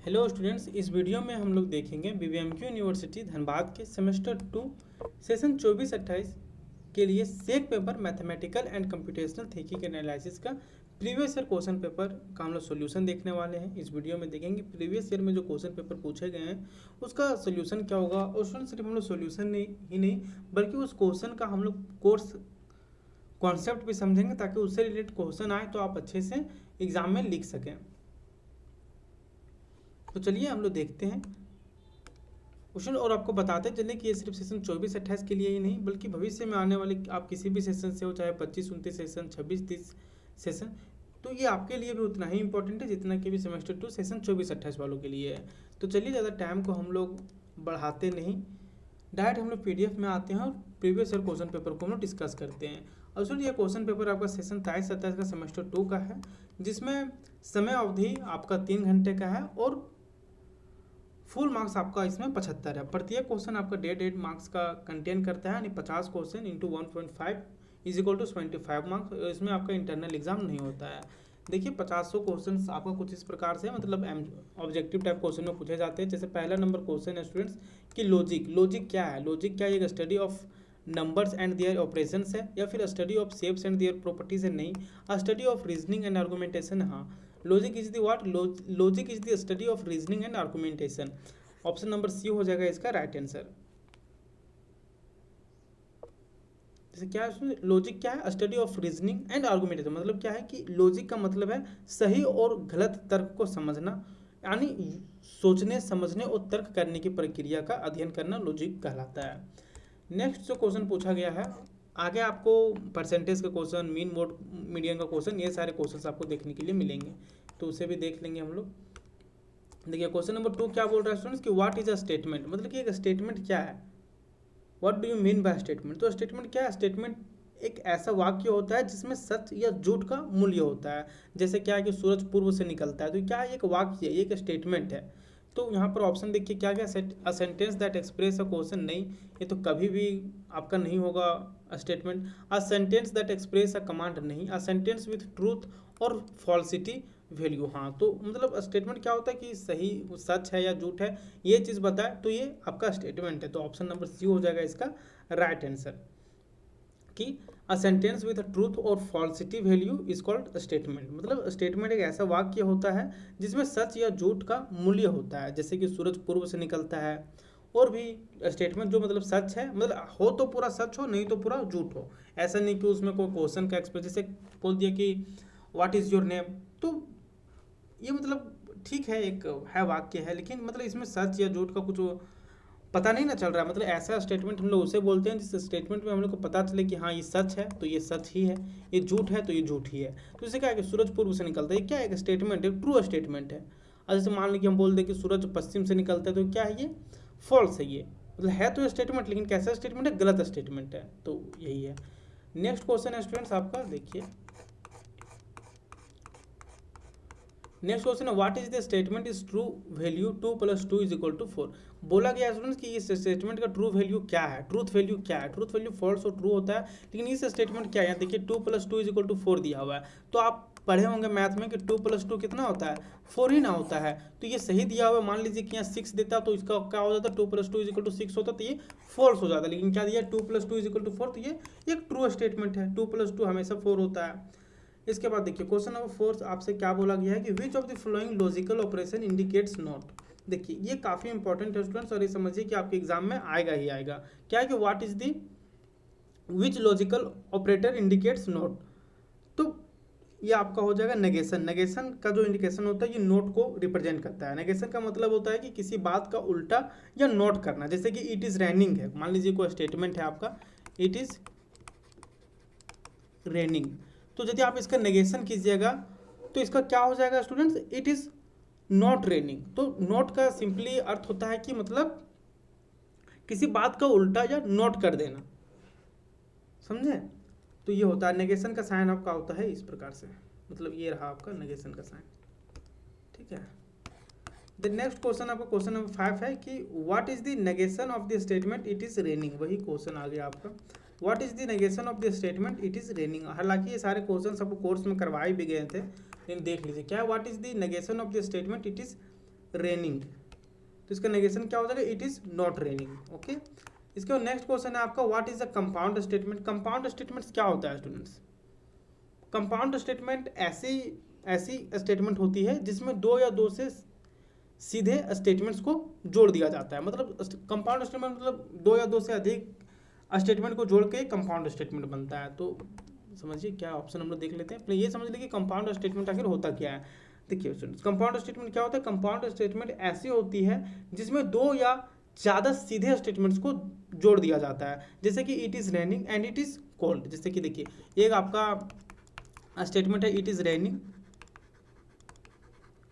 Hello students, इस video में हम लोग देखेंगे बीबीएमक्यू यूनिवर्सिटी धनबाद के सेमेस्टर 2 सेशन 24-28 के लिए सेक paper mathematical and computational thinking analysis का प्रीवियस ईयर क्वेश्चन पेपर का हम लोग सोल्यूशन देखने वाले हैं। इस वीडियो में देखेंगे प्रीवियस ईयर में जो क्वेश्चन पेपर पूछे गए हैं उसका सोल्यूशन क्या होगा। और स्टूडेंट सिर्फ हम लोग सोल्यूशन ही नहीं बल्कि उस क्वेश्चन का हम लोग कोर्स कॉन्सेप्ट भी समझेंगे ताकि उससे रिलेटेड क्वेश्चन आए तो आप अच्छे से एग्जाम में लिख सकें। तो चलिए हम लोग देखते हैं क्वेश्चन और आपको बताते चलिए कि ये सिर्फ सेशन 24-28 के लिए ही नहीं बल्कि भविष्य में आने वाले आप किसी भी सेशन से हो, चाहे 25-29 सेशन, 26-30 सेशन, तो ये आपके लिए भी उतना ही इंपॉर्टेंट है जितना कि भी सेमेस्टर 2 सेशन 24-28 वालों के लिए है। तो चलिए ज़्यादा टाइम को हम लोग बढ़ाते नहीं, डायरेक्ट हम लोग PDF में आते हैं और प्रीवियस ईयर क्वेश्चन पेपर को हम लोग डिस्कस करते हैं। और सुनिए ये क्वेश्चन पेपर आपका सेशन 27-27 का सेमेस्टर 2 का है, जिसमें समय अवधि आपका 3 घंटे का है और फुल मार्क्स आपका इसमें 75 है। प्रत्येक क्वेश्चन आपका 1.5 मार्क्स का कंटेन करता है, यानी 50 question into 1.5 is equal to 75 marks. इसमें आपका इंटरनल एग्जाम नहीं होता है। देखिए 50 क्वेश्चन आपका कुछ इस प्रकार से मतलब ऑब्जेक्टिव टाइप क्वेश्चन में पूछे जाते हैं। जैसे पहला नंबर क्वेश्चन है स्टूडेंट्स कि लॉजिक क्या है। लॉजिक क्या है? एक study of numbers and their operations है, या फिर study of shapes and their properties है? नहीं, study of reasoning and argumentation. हाँ, logic is the what? Logic is the study of reasoning and argumentation. Option number C हो जाएगा इसका right answer. जैसे क्या है लॉजिक क्या है? Study of reasoning and argumentation. मतलब क्या है कि लॉजिक का मतलब है सही और गलत तर्क को समझना, यानी सोचने समझने और तर्क करने की प्रक्रिया का अध्ययन करना लॉजिक कहलाता है। नेक्स्ट जो क्वेश्चन पूछा गया है, आगे आपको परसेंटेज का क्वेश्चन, मीन मोड मीडियन का क्वेश्चन, ये सारे क्वेश्चन आपको देखने के लिए मिलेंगे, तो उसे भी देख लेंगे हम लोग। देखिए क्वेश्चन नंबर 2 क्या बोल रहा है स्टूडेंट्स कि व्हाट इज अ स्टेटमेंट। मतलब कि एक स्टेटमेंट क्या है, what do you mean by statement. तो स्टेटमेंट क्या है? स्टेटमेंट एक ऐसा वाक्य होता है जिसमें सच या झूठ का मूल्य होता है। जैसे क्या है कि सूरज पूर्व से निकलता है, तो क्या है? एक वाक्य है, एक स्टेटमेंट है। तो यहाँ पर ऑप्शन देखिए क्या क्या, a sentence that express a question. नहीं, ये तो कभी भी आपका नहीं होगा statement. A sentence that express a command. नहीं, अ सेंटेंस विथ ट्रूथ और फॉल्सिटी वैल्यू। हाँ, तो मतलब स्टेटमेंट क्या होता है कि सही सच है या झूठ है, ये चीज़ बताए तो ये आपका स्टेटमेंट है। तो ऑप्शन नंबर सी हो जाएगा इसका राइट आंसर कि अ सेंटेंस विद ट्रूथ और falsity value is called statement. मतलब स्टेटमेंट एक ऐसा वाक्य होता है जिसमें सच या झूठ का मूल्य होता है। जैसे कि सूरज पूर्व से निकलता है, और भी स्टेटमेंट जो मतलब सच है, मतलब हो तो पूरा सच हो, नहीं तो पूरा झूठ हो। ऐसा नहीं कि उसमें कोई क्वेश्चन का एक्सप्रेस, जैसे बोल दिया कि व्हाट इज योर नेम, तो ये मतलब ठीक है, एक है वाक्य है, लेकिन मतलब इसमें सच या झूठ का कुछ पता नहीं ना चल रहा है। मतलब ऐसा स्टेटमेंट हम लोग उसे बोलते हैं जिस स्टेटमेंट में हम लोग को पता चले कि हाँ ये सच है तो ये सच ही है, ये झूठ है तो ये झूठ ही है। तो इसे क्या है कि सूरज पूर्व से निकलता है, ये क्या है? एक स्टेटमेंट है, ट्रू स्टेटमेंट है। और जैसे मान लीजिए हम बोल दें कि सूरज पश्चिम से निकलता है, तो क्या है? ये फॉल्स है। ये मतलब है तो स्टेटमेंट, लेकिन कैसा स्टेटमेंट है? गलत स्टेटमेंट है। तो यही है। नेक्स्ट क्वेश्चन है स्टूडेंट्स आपका, देखिए नेक्स्ट क्वेश्चन है what is the statement is true value 2 + 2 = 4। बोला गया स्टूडेंट्स कि इस स्टेटमेंट का ट्रू वैल्यू क्या है, ट्रूथ वैल्यू क्या है। ट्रूथ वैल्यू फॉल्स और ट्रू होता है, लेकिन इस स्टेटमेंट क्या है? यहाँ देखिए 2 + 2 = 4 दिया हुआ है। तो आप पढ़े होंगे मैथ में कि 2 + 2 कितना होता है? 4 ही ना होता है। तो ये सही दिया हुआ है। मान लीजिए कि यहाँ 6 देता तो इसका क्या हो जाता? 2 + 2 = 6 होता, तो ये फॉल्स हो जाता। लेकिन क्या दिया? 2 + 2 = 4, तो ये एक ट्रू स्टेटमेंट है। 2 + 2 हमेशा 4 होता है। इसके बाद देखिए क्वेश्चन नंबर 4 आपसे क्या बोला गया है कि which of the following logical operation indicates not. देखिए ये काफ़ी इंपॉर्टेंट है स्टूडेंट्स, और ये समझिए कि आपके एग्जाम में आएगा ही आएगा। क्या है कि what is the which logical operator indicates not. तो ये आपका हो जाएगा नेगेशन। नेगेशन का जो इंडिकेशन होता है ये नोट को रिप्रेजेंट करता है। नेगेशन का मतलब होता है कि किसी बात का उल्टा या नोट करना। जैसे कि इट इज़ रेनिंग है, मान लीजिए कोई स्टेटमेंट है आपका, इट इज़ रेनिंग, तो यदि आप इसका नेगेशन कीजिएगा तो इसका क्या हो जाएगा students? It is not raining. तो नोट का सिंपली अर्थ होता है कि मतलब किसी बात का उल्टा या नोट कर देना, समझे? तो ये होता है नेगेशन का साइन आपका होता है इस प्रकार से। मतलब ये रहा आपका नेगेशन का साइन, ठीक है। द नेक्स्ट क्वेश्चन आपका क्वेश्चन नंबर 5 है कि what is the negation of the statement it is raining. वही क्वेश्चन आ गया आपका, what is the negation of the statement it is raining. हालांकि ये सारे क्वेश्चन आपको कोर्स में करवाए भी गए थे, लेकिन देख लीजिए क्या है, what is the negation of the statement it is raining, तो इसका नेगेशन क्या हो जाएगा, it is not raining. Okay, इसके बाद नेक्स्ट क्वेश्चन है आपका, what is a compound statement. Compound statements क्या होता है स्टूडेंट्स। कंपाउंड स्टेटमेंट ऐसी ऐसी स्टेटमेंट होती है जिसमें दो या दो से सीधे स्टेटमेंट्स को जोड़ दिया जाता है। मतलब कंपाउंड स्टेटमेंट मतलब दो या दो से अधिक स्टेटमेंट को जोड़ के कंपाउंड स्टेटमेंट बनता है। तो समझिए क्या ऑप्शन हम लोग देख लेते हैं। पहले ये समझ लीजिए कि कंपाउंड स्टेटमेंट आखिर होता क्या है। देखिए स्टूडेंट्स, कंपाउंड स्टेटमेंट क्या होता है। कंपाउंड स्टेटमेंट ऐसी होती है जिसमें दो या ज़्यादा सीधे स्टेटमेंट्स को जोड़ दिया जाता है, जैसे कि it is raining and it is cold. जैसे कि देखिए एक आपका स्टेटमेंट है इट इज़ रेनिंग,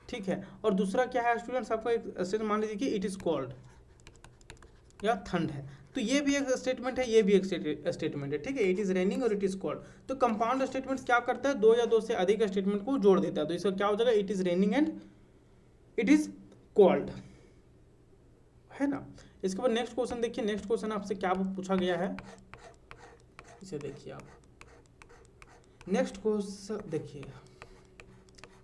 ठीक है, और दूसरा क्या है स्टूडेंट्स आपका एक स्टेटमेंट मान लीजिए कि इट इज़ कोल्ड या ठंड है। तो ये भी एक स्टेटमेंट है, ये भी एक स्टेटमेंट है, ठीक है, इट इज़ रेनिंग और इट इज़ कोल्ड। तो कंपाउंड स्टेटमेंट्स क्या करता है, दो या दो से अधिक स्टेटमेंट को जोड़ देता है। तो इसका क्या हो जाएगा, it is raining and it is cold, है ना। इसके बाद नेक्स्ट क्वेश्चन देखिए, नेक्स्ट क्वेश्चन आपसे क्या पूछा गया है, इसे देखिए आप। नेक्स्ट क्वेश्चन देखिए,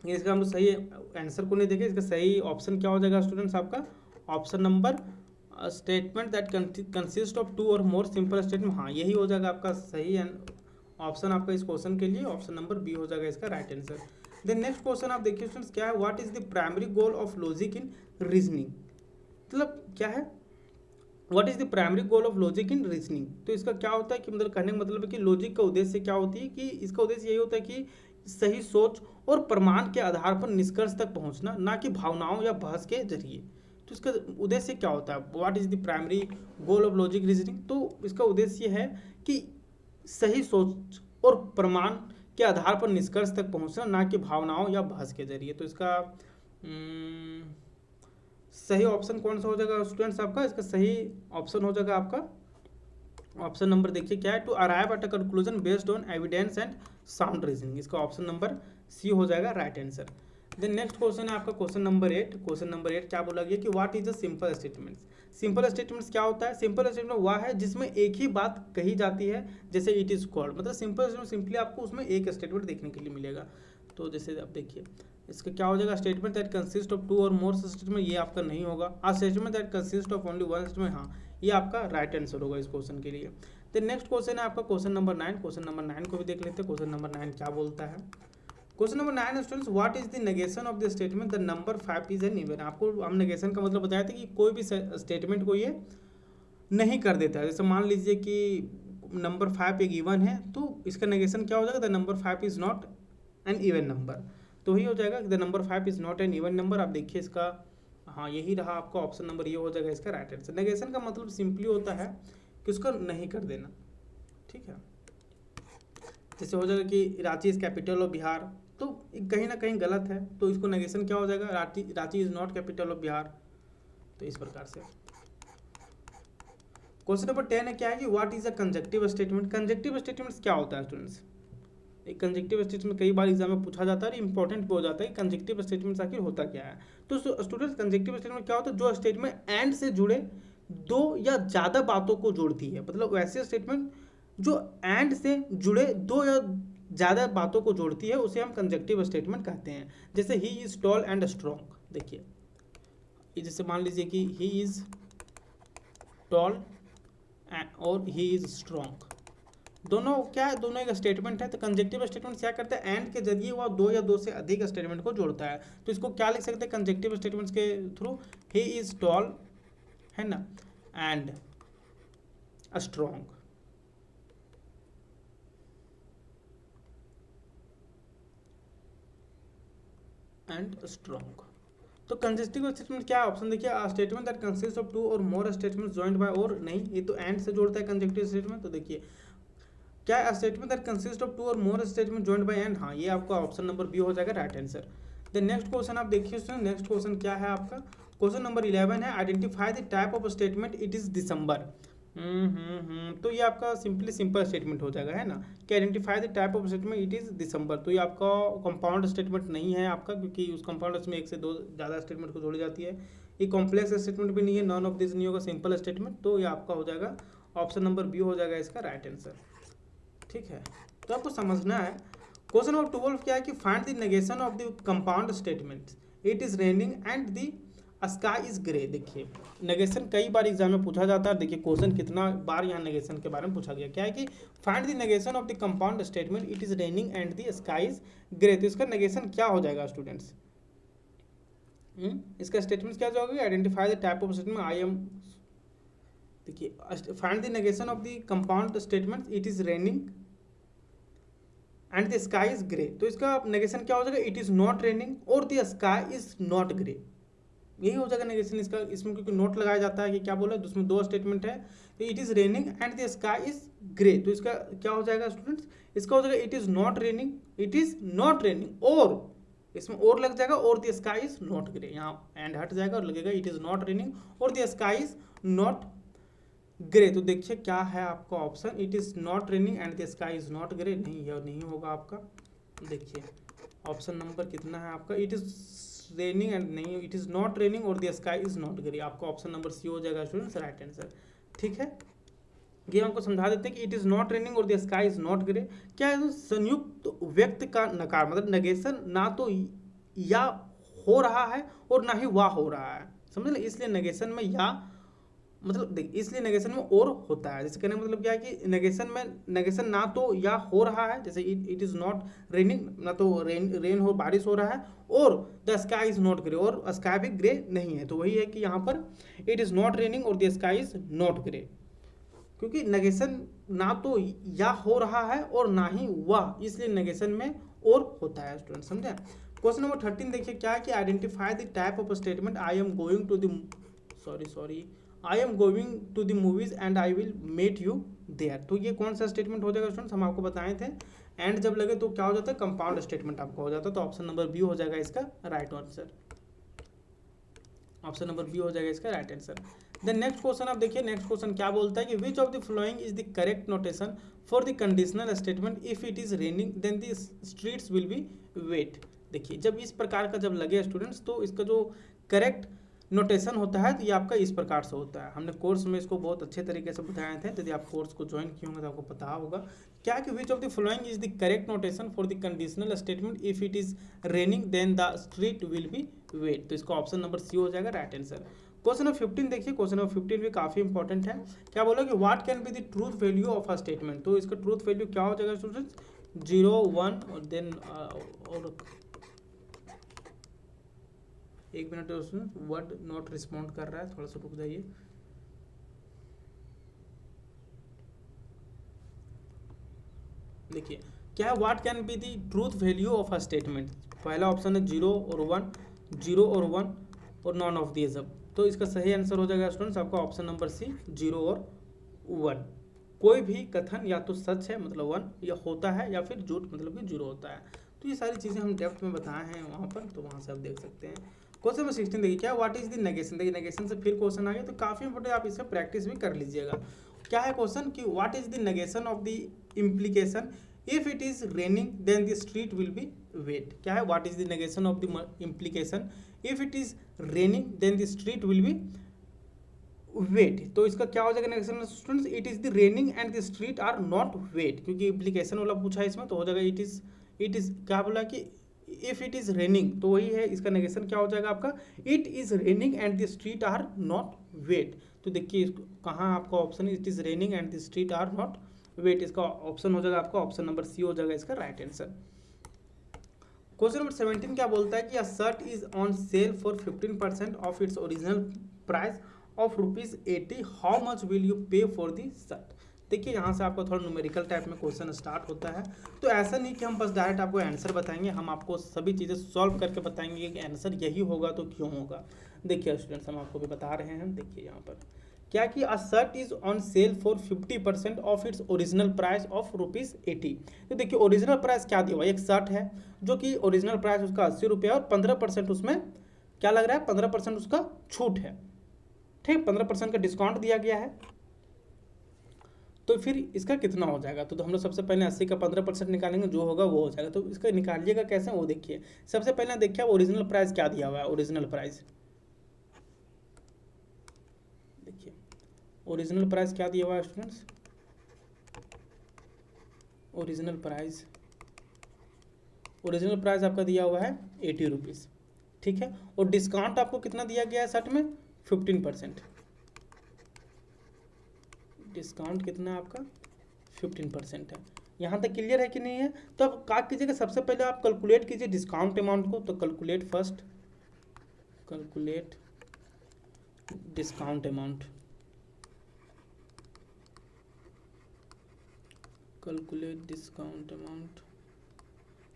इसका हम लोग सही आंसर को नहीं देखें, इसका सही ऑप्शन क्या हो जाएगा स्टूडेंट्स आपका, option number statement that consist of two or more simple statement. हाँ, यही हो जाएगा आपका सही ऑप्शन आपका इस क्वेश्चन के लिए, ऑप्शन नंबर बी हो जाएगा इसका right answer. Then next question आप देखिए स्टूडेंट्स क्या है, what is the primary goal of logic in reasoning. मतलब क्या है, what is the primary goal of logic in reasoning. तो इसका क्या होता है कि मतलब कहने का मतलब है कि लॉजिक का उद्देश्य क्या होती है, कि इसका उद्देश्य यही होता है कि सही सोच और प्रमाण के आधार पर निष्कर्ष तक पहुंचना, ना कि भावनाओं या बहस के जरिए। तो इसका उद्देश्य क्या होता है, what is the primary goal of logic reasoning. तो इसका उद्देश्य है कि सही सोच और प्रमाण के आधार पर निष्कर्ष तक पहुंचना, ना कि भावनाओं या बहस के जरिए। तो इसका सही ऑप्शन कौन सा हो जाएगा स्टूडेंट्स आपका, इसका सही ऑप्शन हो जाएगा आपका ऑप्शन नंबर देखिए क्या है, to arrive at a conclusion based on evidence and sound reasoning. इसका ऑप्शन नंबर सी हो जाएगा right answer. Then next question है आपका क्वेश्चन नंबर 8। क्वेश्चन नंबर 8 क्या बोला गया कि what is a simple statements. Simple statements क्या होता है, सिंपल स्टेटमेंट वह है जिसमें एक ही बात कही जाती है, जैसे इट इज कॉल्ड। मतलब सिंपल स्टेटमेंट सिंपली आपको उसमें एक स्टेटमेंट देखने के लिए मिलेगा। तो जैसे आप देखिए इसका क्या हो जाएगा, statement that consist of two or more statement, ये आपका नहीं होगा। Statement that consist of only one statement, हाँ ये आपका राइट आंसर होगा इस क्वेश्चन के लिए। देन नेक्स्ट क्वेश्चन है आपका क्वेश्चन नंबर 9। क्वेश्चन नंबर 9 को भी देख लेते हैं, क्वेश्चन नंबर 9 क्या बोलता है। Question number 9 students, what is the negation of the statement the number 5 is an even. आपको हम नेगेशन का मतलब बताया था कि कोई भी स्टेटमेंट को ये नहीं कर देता है। जैसे मान लीजिए कि नंबर 5 एक इवन है, तो इसका नेगेशन क्या हो जाएगा, the number 5 is not an even number. तो यही हो जाएगा the number 5 is not an even number. आप देखिए इसका, हाँ यही रहा आपका ऑप्शन नंबर, ये हो जाएगा इसका राइट आंसर। नेगेशन का मतलब सिंपली होता है कि उसको नहीं कर देना, ठीक है। जैसे हो जाएगा कि Ranchi is capital of Bihar, तो कहीं ना कहीं गलत है, तो इसको नेगेशन क्या हो जाएगा, Ranchi is not capital of Bihar. तो इस प्रकार से क्वेश्चन नंबर 10 है क्या है कि what is a conjunctive statement. Conjunctive statements क्या होता है स्टूडेंट्स। एक कंजक्टिव स्टेटमेंट कई बार एग्जाम में पूछा जाता है और इंपॉर्टेंट भी हो जाता है कि कंजक्टिव स्टेटमेंट्स आखिर होता क्या है। तो स्टूडेंट्स कंजक्टिव स्टेटमेंट क्या होता है, जो स्टेटमेंट एंड से जुड़े दो या ज़्यादा बातों को जोड़ती है। मतलब वैसे स्टेटमेंट जो एंड से जुड़े दो या ज़्यादा बातों को जोड़ती है, उसे हम कंजक्टिव स्टेटमेंट कहते हैं। जैसे ही इज टॉल एंड स्ट्रॉन्ग, देखिए जैसे मान लीजिए कि ही इज टॉल और ही इज स्ट्रॉन्ग, दोनों क्या है, दोनों एक स्टेटमेंट है। तो कंजक्टिव स्टेटमेंट क्या करता है, एंड के जरिए वह दो या दो से अधिक स्टेटमेंट को जोड़ता है। तो इसको क्या लिख सकते हैं कंजक्टिव स्टेटमेंट्स के थ्रू, ही इज टॉल, है ना, एंड स्ट्रॉन्ग। And strong. तो कंजस्टिव स्टेटमेंट क्या है, ऑप्शन देखिए, statement that consist of two or more statement joined bye, और नहीं, ये तो एंड से जोड़ता है कंजक्टिव स्टेटमेंट। तो देखिए क्या है, statement that consist of two or more statement joined by and, हाँ ये आपका ऑप्शन नंबर बी हो जाएगा right answer. The next question आप देखिए स्टूडेंट, नेक्स्ट क्वेश्चन क्या है आपका, क्वेश्चन नंबर 11 है, identify the type of statement it is December. तो ये आपका सिंपली सिंपल स्टेटमेंट हो जाएगा, है ना, कि identify the type of statement it is December. तो ये आपका कंपाउंड स्टेटमेंट नहीं है आपका, क्योंकि उस कंपाउंड में एक से दो ज़्यादा स्टेटमेंट को जोड़ी जाती है। ये कॉम्प्लेक्स स्टेटमेंट भी नहीं है, नॉन ऑफ दिस नहीं होगा, सिंपल स्टेटमेंट। तो ये आपका हो जाएगा ऑप्शन नंबर बी हो जाएगा इसका राइट आंसर, ठीक है। तो आपको समझना है। क्वेश्चन नंबर 12 क्या है कि find the negation of the compound statement it is raining and the sky is grey. देखिए नेगेशन कई बार एग्जाम में पूछा जाता है। देखिए क्वेश्चन कितना बार यहाँ नेगेशन के बारे में पूछा गया। क्या है कि find the negation of the compound statement it is raining and the sky is grey. तो इसका नेगेशन क्या हो जाएगा स्टूडेंट्स? इसका स्टेटमेंट क्या होगा? Identify the type of statement I am. देखिए find the negation of the compound statement it is raining and the sky is grey. तो इसका नेगेशन क्या हो जाएगा? इट इज नॉट रेनिंग और the sky is not grey. यही हो जाएगा नेगेशन इसका। इसमें क्योंकि नोट लगाया जाता है कि क्या बोला, उसमें दो स्टेटमेंट है। तो it is raining and the sky is grey. तो इसका क्या हो जाएगा स्टूडेंट्स? इसका हो जाएगा it is not raining, it is not raining और इसमें और लग जाएगा और the sky is not grey. यहाँ एंड हट जाएगा और लगेगा इट इज नॉट रेनिंग और the sky is not grey. तो देखिए क्या है आपका option, it is not raining and the sky is not grey. नहीं है, नहीं होगा आपका। देखिए ऑप्शन नंबर कितना है आपका? इट इज रेनिंग एंड नहीं, इट इज नॉट रेनिंग और the sky is not grey. आपका ऑप्शन नंबर सी हो जाएगा स्टूडेंट्स, राइट आंसर। ठीक है, ये हमको समझा देते हैं कि इट इज नॉट रेनिंग और the sky is not grey. क्या है? संयुक्त व्यक्त का नकार, मतलब नेगेशन ना तो या हो रहा है और ना ही वाह हो रहा है, समझ ले। इसलिए नेगेशन में या मतलब देख, इसलिए नेगेशन में और होता है। जैसे कहने का मतलब क्या है कि नेगेशन में नेगेशन ना तो या हो रहा है, जैसे इट इज नॉट रेनिंग, ना तो रेन हो बारिश हो रहा है, और the sky is not grey और स्काई भी ग्रे नहीं है। तो वही है कि यहाँ पर इट इज नॉट रेनिंग और the sky is not grey, क्योंकि नेगेशन ना तो या हो रहा है और ना ही वह, इसलिए नेगेशन में और होता है स्टूडेंट, समझे। क्वेश्चन नंबर 13 देखिए क्या है कि identify the type of statement I am going to the sorry I am going to the movies and I will met you there. तो ये कौन सा स्टेटमेंट हो जाएगा स्टूडेंट्स? हम आपको बताए थे एंड जब लगे तो क्या हो जाता है? कंपाउंड स्टेटमेंट आपका हो जाता है। तो ऑप्शन नंबर बी हो जाएगा इसका right answer. Option number B हो जाएगा इसका right answer. Then next question आप देखिए, नेक्स्ट क्वेश्चन क्या बोलता है कि which of the following is the correct notation for the conditional statement if it is raining then the streets will be wet. देखिए जब इस प्रकार का जब लगे स्टूडेंट्स, तो इसका जो करेक्ट नोटेशन होता है तो ये आपका इस प्रकार से होता है। हमने कोर्स में इसको बहुत अच्छे तरीके से बताए थे, यदि आप कोर्स को ज्वाइन किए होंगे तो आपको पता होगा। क्या कि which of the following is the correct notation for the conditional statement if it is raining then the street will be wet. तो इसका ऑप्शन नंबर सी हो जाएगा राइट आंसर। क्वेश्चन नंबर 15 देखिए, क्वेश्चन नंबर 15 भी काफी important है। क्या बोला कि what can be the truth value of a statement. तो इसका ट्रूथ वैल्यू क्या हो जाएगा स्टूडेंट्स? 0, 1 और देन और एक मिनट वर्ड नॉट रिस्पॉन्ड कर रहा है, थोड़ा सा रुक जाइए। देखिए क्या है, what can be the truth value of a statement. पहला ऑप्शन है 0 और 1, 0 और 1 और नॉन ऑफ दिस अब। तो इसका सही आंसर हो जाएगा स्टूडेंट्स आपका ऑप्शन नंबर सी, 0 और 1। कोई भी कथन या तो सच है मतलब 1 या होता है, या फिर झूठ मतलब कि 0 होता है। तो ये सारी चीज़ें हम डेप्थ में बताए हैं वहाँ पर, तो वहाँ से आप देख सकते हैं। क्वेश्चन नंबर 16 देखिए क्या, व्हाट इज द नेगेशन। देखिए नेगेशन से फिर क्वेश्चन आ गया, तो काफ़ी इंपॉर्टेंट, आप इसका प्रैक्टिस भी कर लीजिएगा। क्या है क्वेश्चन कि what is the negation of the implication if it is raining then the street will be wet. क्या है, what is the negation of the implication if it is raining then the street will be wet. तो इसका क्या हो जाएगा negation students? It is the raining and the street are not wet, क्योंकि implication वाला पूछा है इसमें, तो हो जाएगा इट इज क्या बोला कि इफ इट इज रेनिंग, तो वही है इसका नेगेशन क्या हो जाएगा आपका? It is raining and the street are not wet. तो देखिए कहाँ आपका ऑप्शन है, it is raining and the street are not wet. इसका ऑप्शन हो जाएगा आपका ऑप्शन नंबर सी हो जाएगा इसका राइट आंसर। क्वेश्चन नंबर 17 क्या बोलता है कि a shirt is on sale for 15% off its original price of ₹80। How much will you pay for the shirt. देखिए यहाँ से आपको थोड़ा न्यूमेरिकल टाइप में क्वेश्चन स्टार्ट होता है। तो ऐसा नहीं कि हम बस डायरेक्ट आपको आंसर बताएंगे, हम आपको सभी चीज़ें सॉल्व करके बताएंगे कि आंसर यही होगा तो क्यों होगा। देखिए स्टूडेंट्स हम आपको भी बता रहे हैं। देखिए यहाँ पर क्या कि a shirt is on sale for 50% off its original price of ₹80। तो देखिए ओरिजिनल प्राइस क्या दिया हुआ, एक शर्ट है जो कि ओरिजिनल प्राइस उसका 80 रुपये और 15% उसमें क्या लग रहा है, 15% उसका छूट है, ठीक, 15% का डिस्काउंट दिया गया है। तो फिर इसका कितना हो जाएगा? तो हम लोग सबसे पहले 80 का 15% निकालेंगे, जो होगा वो हो जाएगा। तो इसका निकालिएगा कैसे वो देखिए। सबसे पहले देखिए ओरिजिनल प्राइस क्या दिया हुआ है। ओरिजिनल प्राइस देखिए, ओरिजिनल प्राइस क्या दिया हुआ है स्टूडेंट्स? ओरिजिनल प्राइस आपका दिया हुआ है 80 रुपीज़, ठीक है। और डिस्काउंट आपको कितना दिया गया है 60 में, 15%। डिस्काउंट कितना है आपका, 15% है। यहाँ तक क्लियर है कि नहीं है? तो अब क्या कीजिएगा, सबसे पहले आप कैलकुलेट कीजिए डिस्काउंट अमाउंट को। तो calculate first, calculate discount amount, calculate discount amount.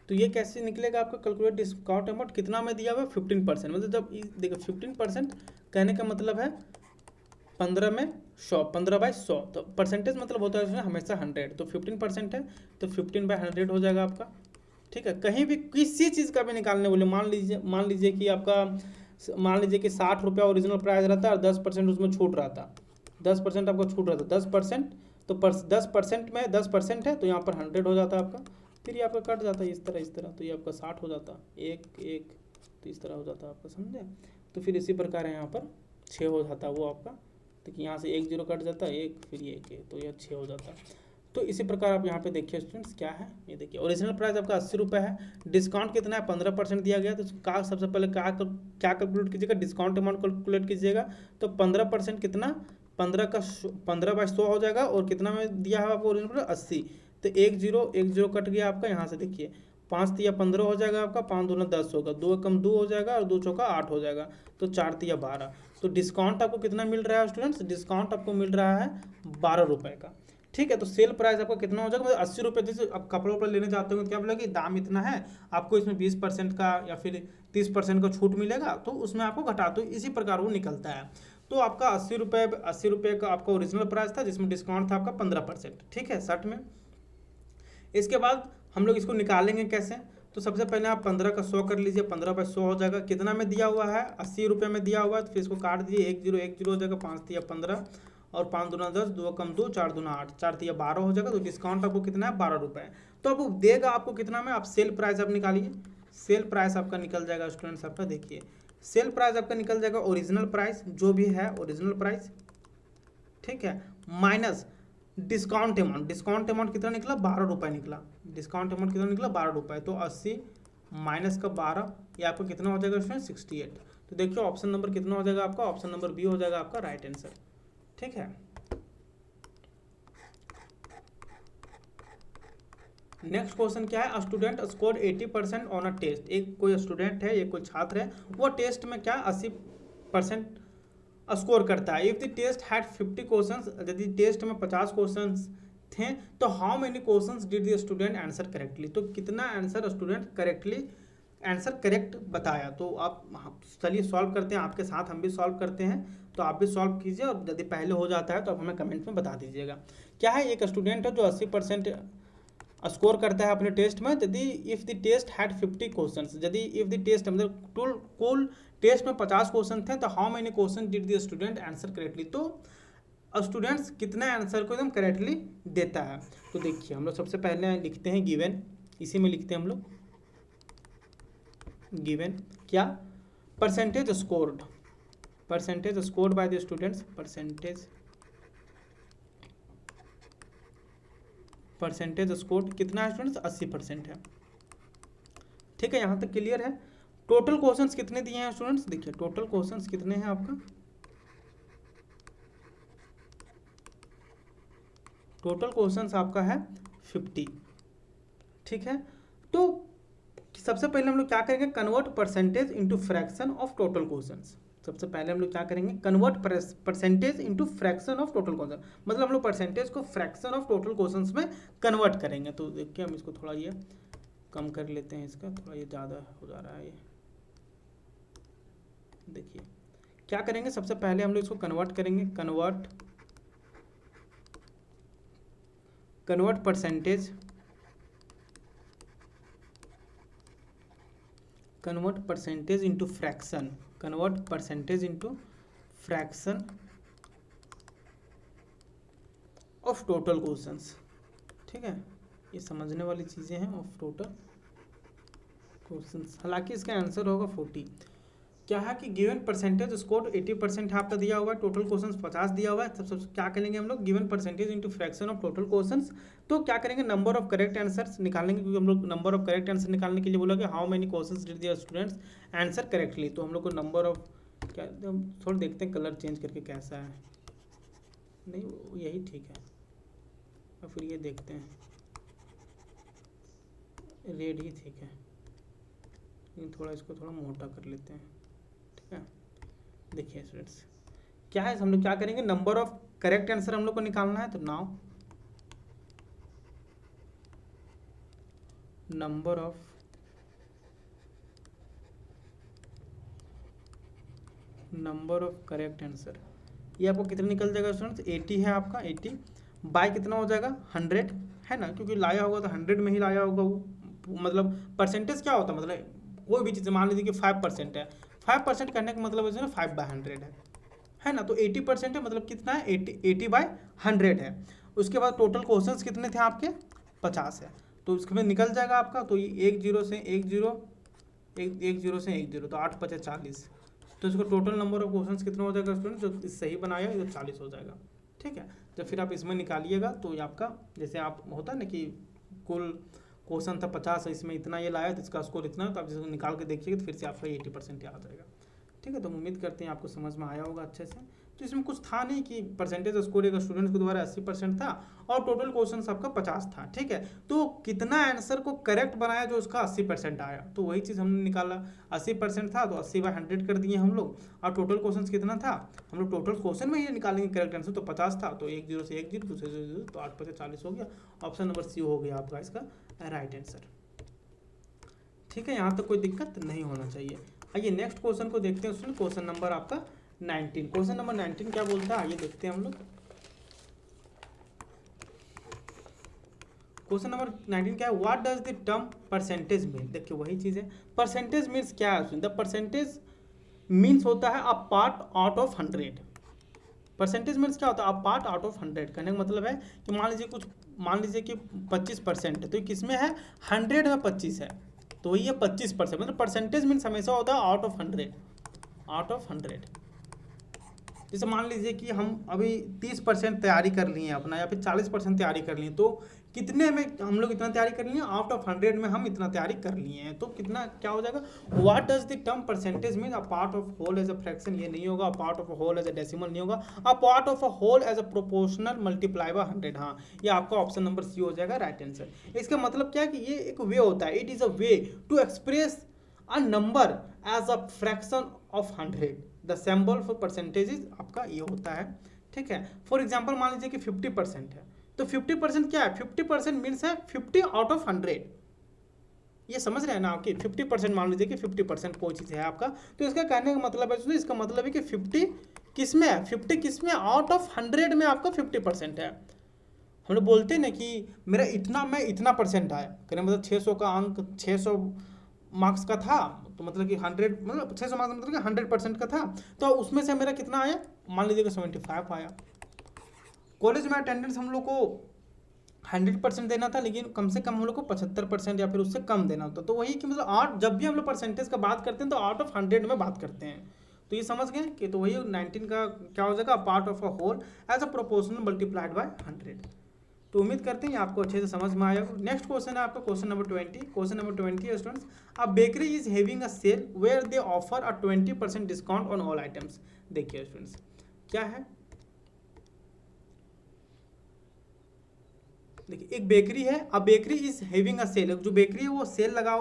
तो ये कैसे निकलेगा आपका कैलकुलेट डिस्काउंट अमाउंट, कितना में दिया हुआ है 15%। मतलब जब देखो 15% कहने का मतलब है 15 में 100, 15/100, तो परसेंटेज मतलब होता है उसमें हमेशा 100। तो 15% है तो 15/100 हो जाएगा आपका। ठीक है। कहीं भी किसी चीज़ का भी निकालने बोले, मान लीजिए कि आपका, मान लीजिए कि 60 रुपया ओरिजिनल प्राइस रहता है और 10% उसमें छूट रहा था, 10% आपको छूट रहा था, 10%, तो 10% में 10% है तो यहाँ पर 100 हो जाता है आपका। फिर ये आपका कट जाता है इस तरह, तो ये आपका 60 हो जाता, एक एक, तो इस तरह हो जाता है आपका, समझे। तो फिर इसी प्रकार है यहाँ पर 6 हो जाता है वो आपका। देखिए यहाँ से 1 0 कट जाता है, एक, फिर ये 1, तो ये 6 हो जाता है। तो इसी प्रकार आप यहाँ पे देखिए स्टूडेंट्स क्या है, ये देखिए ओरिजिनल प्राइस आपका 80 रुपये है, डिस्काउंट कितना है 15% दिया गया। तो का सबसे पहले क्या कैलकुलेट कीजिएगा, डिस्काउंट अमाउंट कैलकुलेट कीजिएगा। तो 15% कितना, 15/100 हो जाएगा। और कितना में दिया है आपको ओरिजिनल प्राइस 80, तो 1 0 कट गया आपका। यहाँ से देखिए 5 तिया 15 हो जाएगा आपका, 5 दूना 10 होगा, 2 कम 2 हो जाएगा और 2 चौका 8 हो जाएगा, तो 4 तिया 12। तो डिस्काउंट आपको कितना मिल रहा है स्टूडेंट्स, डिस्काउंट आपको मिल रहा है 12 रुपये का। ठीक है। तो सेल प्राइस आपका कितना हो जाएगा, मतलब 80 रुपये। जैसे आप कपड़े उपड़े लेने जाते हो तो क्या बोला कि दाम इतना है, आपको इसमें 20% का या फिर 30% का छूट मिलेगा, तो उसमें आपको घटा, तो इसी प्रकार वो निकलता है। तो आपका 80 रुपये का आपका ओरिजिनल प्राइस था, जिसमें डिस्काउंट था आपका 15%। ठीक है, 60 में। इसके बाद हम लोग इसको निकालेंगे कैसे। तो सबसे पहले आप 15 का 100 कर लीजिए, 15/100 हो जाएगा। कितना में दिया हुआ है, 80 रुपये में दिया हुआ है, तो फिर इसको काट दीजिए, 1 0 1 0 हो जाएगा, 5 तिया 15 और 5 दूना 10, 2 कम 2, 4 दूना 8, 4 तिया 12 हो जाएगा। तो डिस्काउंट आपको कितना है, 12 रुपये। तो अब देगा आपको कितना में, आप सेल प्राइस आप निकालिए। सेल प्राइस आपका निकल जाएगा स्टूडेंट्स आपका, देखिए सेल प्राइस आपका निकल जाएगा ओरिजिनल प्राइस जो भी है, ओरिजिनल प्राइस, ठीक है, minus discount amount. Discount amount कितना निकला, 12 रुपये निकला। डिस्काउंट अमाउंट कितना निकला, 12 रुपये। तो 80 माइनस का 12, ये आपको कितना हो जाएगा स्टूडेंट, 68। तो देखिए ऑप्शन नंबर कितना हो जाएगा आपका, ऑप्शन नंबर बी हो जाएगा आपका राइट आंसर। ठीक है। नेक्स्ट क्वेश्चन क्या है, student score 80% on a test. एक कोई स्टूडेंट है, एक कोई छात्र है, वो टेस्ट में क्या 80% स्कोर करता है। If the test had 50 questions, यदि टेस्ट में 50 क्वेश्चंस थे, तो how many questions did the student answer correctly. तो कितना answer student correctly answer correct बताया। तो आप चलिए सॉल्व करते हैं, आपके साथ हम भी सॉल्व करते हैं। तो आप भी सॉल्व कीजिए, और यदि पहले हो जाता है तो आप हमें कमेंट में बता दीजिएगा। क्या है, एक स्टूडेंट है जो 80% स्कोर करता है अपने टेस्ट में, यदि if the test had 50 questions, यदि इफ द टेस्ट मतलब कुल टेस्ट में 50 क्वेश्चन थे, तो how many question did the student answer correctly. तो स्टूडेंट्स कितना आंसर को एकदम करेक्टली देता है। तो देखिए हम लोग सबसे पहले लिखते हैं गिवन, इसी में लिखते हैं हम लोग गिवन क्या, percentage scored, percentage scored by the students, percentage scored कितना है स्टूडेंट्स, 80% है। ठीक है, यहाँ तक क्लियर है। टोटल क्वेश्चंस कितने दिए हैं स्टूडेंट्स, देखिए टोटल क्वेश्चंस कितने हैं आपका, टोटल क्वेश्चंस आपका है 50। ठीक है। तो सबसे पहले हम लोग क्या करेंगे, convert percentage into fraction of total questions. सबसे पहले हम लोग क्या करेंगे, convert percentage into fraction of total question, मतलब हम लोग परसेंटेज को फ्रैक्शन ऑफ टोटल क्वेश्चंस में कन्वर्ट करेंगे। तो देखिए हम इसको थोड़ा ये कम कर लेते हैं, इसका थोड़ा ये ज़्यादा हो जा रहा है ये। देखिए क्या करेंगे, सबसे पहले हम लोग इसको कन्वर्ट करेंगे, convert percentage, convert percentage into fraction, convert percentage into fraction of total questions. ठीक है, ये समझने वाली चीज़ें हैं, ऑफ टोटल क्वेश्चंस। हालांकि इसका आंसर होगा 40। क्या है कि गिवन परसेंटेज स्कोर 80% आपका दिया हुआ है, टोटल क्वेश्चंस 50 दिया हुआ है। तब सब क्या करेंगे हम लोग, given percentage into fraction of total questions. तो क्या करेंगे, नंबर ऑफ करेक्ट आंसर्स निकालेंगे, क्योंकि हम लोग नंबर ऑफ करेक्ट आंसर निकालने के लिए बोला कि how many questions did their students answer correctly. तो हम लोग को नंबर ऑफ क्या, हम थोड़ा देखते हैं कलर चेंज करके कैसा है, नहीं यही ठीक है, और फिर ये देखते हैं रेड ही ठीक है, लेकिन थोड़ा इसको थोड़ा मोटा कर लेते हैं, ठीक है। देखिए स्टूडेंट्स क्या है, हम लोग क्या करेंगे, नंबर ऑफ करेक्ट आंसर हम लोग को निकालना है। तो now number of correct answer, ये आपको कितना निकल जाएगा स्टूडेंट्स, 80 है आपका, 80 बाय कितना हो जाएगा 100, है ना, क्योंकि लाया होगा तो 100 में ही लाया होगा वो। मतलब परसेंटेज क्या होता है, मतलब कोई भी चीज़ मान लीजिए कि 5% है, 5% करने का मतलब है 5/100 है ना। तो 80% है, मतलब कितना है 80/100 है। उसके बाद टोटल क्वेश्चंस कितने थे आपके, 50 है, तो उसमें निकल जाएगा आपका। तो ये 1 0 से 1 0, 1 0 से 1 0, तो 8 5 40, तो इसका टोटल नंबर ऑफ क्वेश्चंस कितना हो जाएगा स्टूडेंट, जो सही बनाया ये 40 हो जाएगा, ठीक है। तो फिर आप इसमें निकालिएगा, तो ये आपका जैसे आप होता है ना कि कुल क्वेश्चन था 50, इसमें इतना ये लाया तो इसका स्कोर इतना, तो आप जैसे निकाल के देखिएगा तो फिर से आपका 80% आ जाएगा, ठीक है। तो उम्मीद करते हैं आपको समझ में आया होगा अच्छे से। तो इसमें कुछ था नहीं कि परसेंटेज स्कोर एक स्टूडेंट के द्वारा 80% था और टोटल क्वेश्चन आपका 50 था, ठीक है। तो कितना आंसर को करेक्ट बनाया जो उसका 80% आया, तो वही चीज़ हमने निकाला। 80% था तो 80/100 कर दिए हम लोग, और टोटल क्वेश्चन कितना था, हम लोग टोटल क्वेश्चन में ही निकालेंगे करेक्ट आंसर, तो 50 था, तो 1 0 से 1 0, दूसरे से 0, तो 8 5 40 हो गया। ऑप्शन नंबर सी हो गया आपका इसका राइट आंसर, ठीक है। यहाँ तक कोई दिक्कत नहीं होना चाहिए। आइए नेक्स्ट क्वेश्चन को देखते हैं उसमें, क्वेश्चन नंबर आपका 19। क्वेश्चन नंबर 19 क्या बोलता है, आइए देखते हैं हम लोग। क्वेश्चन नंबर 19 क्या है, what does the term percentage mean. देखिए वही चीज़ है, परसेंटेज मीन्स क्या है, द परसेंटेज मीन्स होता है a part out of 100। Percentage means क्या होता है, अ पार्ट आउट ऑफ 100। कहने का मतलब है कि मान लीजिए कि 25% है, तो किसमें है 100 में 25 है, तो वही है 25%। मतलब परसेंटेज मीन्स हमेशा होता है आउट ऑफ 100, आउट ऑफ 100। जैसे मान लीजिए कि हम अभी 30% तैयारी कर लिए हैं अपना, या फिर 40% तैयारी कर लिए, तो कितने में हम लोग इतना तैयारी कर लिए, आउट ऑफ 100 में हम इतना तैयारी कर लिए हैं, तो कितना क्या हो जाएगा। What does the term percentage mean, a part of whole as a fraction, ये नहीं होगा, a part of whole as a decimal नहीं होगा, a part of a whole as a proportional multiply by 100। हाँ, ये आपका ऑप्शन नंबर सी हो जाएगा राइट आंसर। इसका मतलब क्या है कि ये एक वे होता है, it is a way to express a number as a fraction of 100। The symbol for percentages आपका ये होता है, ठीक है। फॉर एग्जांपल मान लीजिए कि 50% है, तो 50% क्या है, 50% मीन्स है 50 आउट ऑफ 100। ये समझ रहे हैं ना कि 50% मान लीजिए कि 50% कोई चीज़ है आपका, तो इसका कहने का मतलब है, इसका मतलब है कि 50 किस में है, 50 किस में, आउट ऑफ 100 में आपका 50% है। हम लोग बोलते हैं ना कि मेरा इतना में इतना परसेंट आया, कहने मतलब 600 का अंक 600 मार्क्स का था, तो मतलब कि 100 मतलब 600 मार्क्स मतलब कि 100% का था, तो उसमें से मेरा कितना आया, मान लीजिए कि 75 आया। कॉलेज में अटेंडेंस हम लोग को 100% देना था, लेकिन कम से कम हम लोग को 75% या फिर उससे कम देना होता। तो वही कि मतलब आठ, जब भी हम लोग परसेंटेज का बात करते हैं तो आउट ऑफ 100 में बात करते हैं। तो ये समझ गए कि तो वही 19 का क्या हो जाएगा, part of a whole as a proportional multiplied by 100। तो उम्मीद करते हैं आपको अच्छे से समझ में आया। नेक्स्ट क्वेश्चन है आपका question number 20। Question number 20 students, a bakery is having a sale where they offer a 20% discount on all items. देखिए स्टूडेंट्स क्या है, देखिए एक बेकरी है, अब bakery is having a sale, जो बेकरी है वो सेल लगा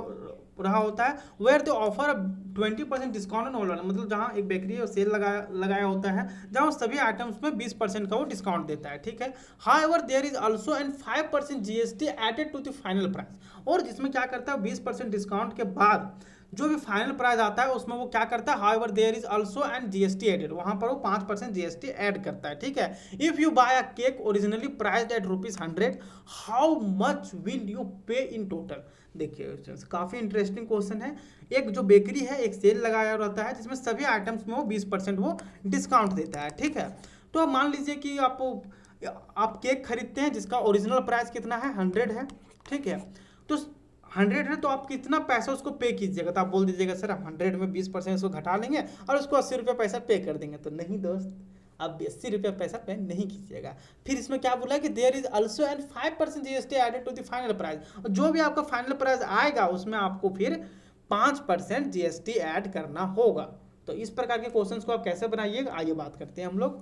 रहा होता है, where they offer 20% discount on all, मतलब जहाँ एक बेकरी है वो सेल लगाया होता है, जहाँ सभी आइटम्स में 20% का वो डिस्काउंट देता है, ठीक है। However there is also an 5% GST added to the final price, और जिसमें क्या करता है 20% डिस्काउंट के बाद जो भी फाइनल प्राइस आता है उसमें वो क्या करता है, however there is also and GST added, वहां पर वो 5% जीएसटी ऐड करता है, ठीक है। If you buy a cake originally priced at ₹100, how much will you pay in total. देखिए काफी इंटरेस्टिंग क्वेश्चन है। एक जो बेकरी है एक सेल लगाया रहता है जिसमें सभी आइटम्स में वो 20% वो डिस्काउंट देता है, ठीक है। तो अब मान लीजिए कि आप केक खरीदते हैं जिसका ओरिजिनल प्राइस कितना है 100 है, ठीक है। तो 100 है तो आप कितना पैसा उसको पे कीजिएगा, तो आप बोल दीजिएगा सर हम 100 में 20% उसको घटा लेंगे और उसको 80 रुपये पैसा पे कर देंगे। तो नहीं दोस्त, आप 80 रुपये पैसा पे नहीं कीजिएगा। फिर इसमें क्या बोला कि there is also and 5% GST added to the final price, और जो भी आपका फाइनल प्राइस आएगा उसमें आपको फिर 5% GST ऐड करना होगा। तो इस प्रकार के क्वेश्चंस को आप कैसे बनाइएगा, आइए बात करते हैं हम लोग।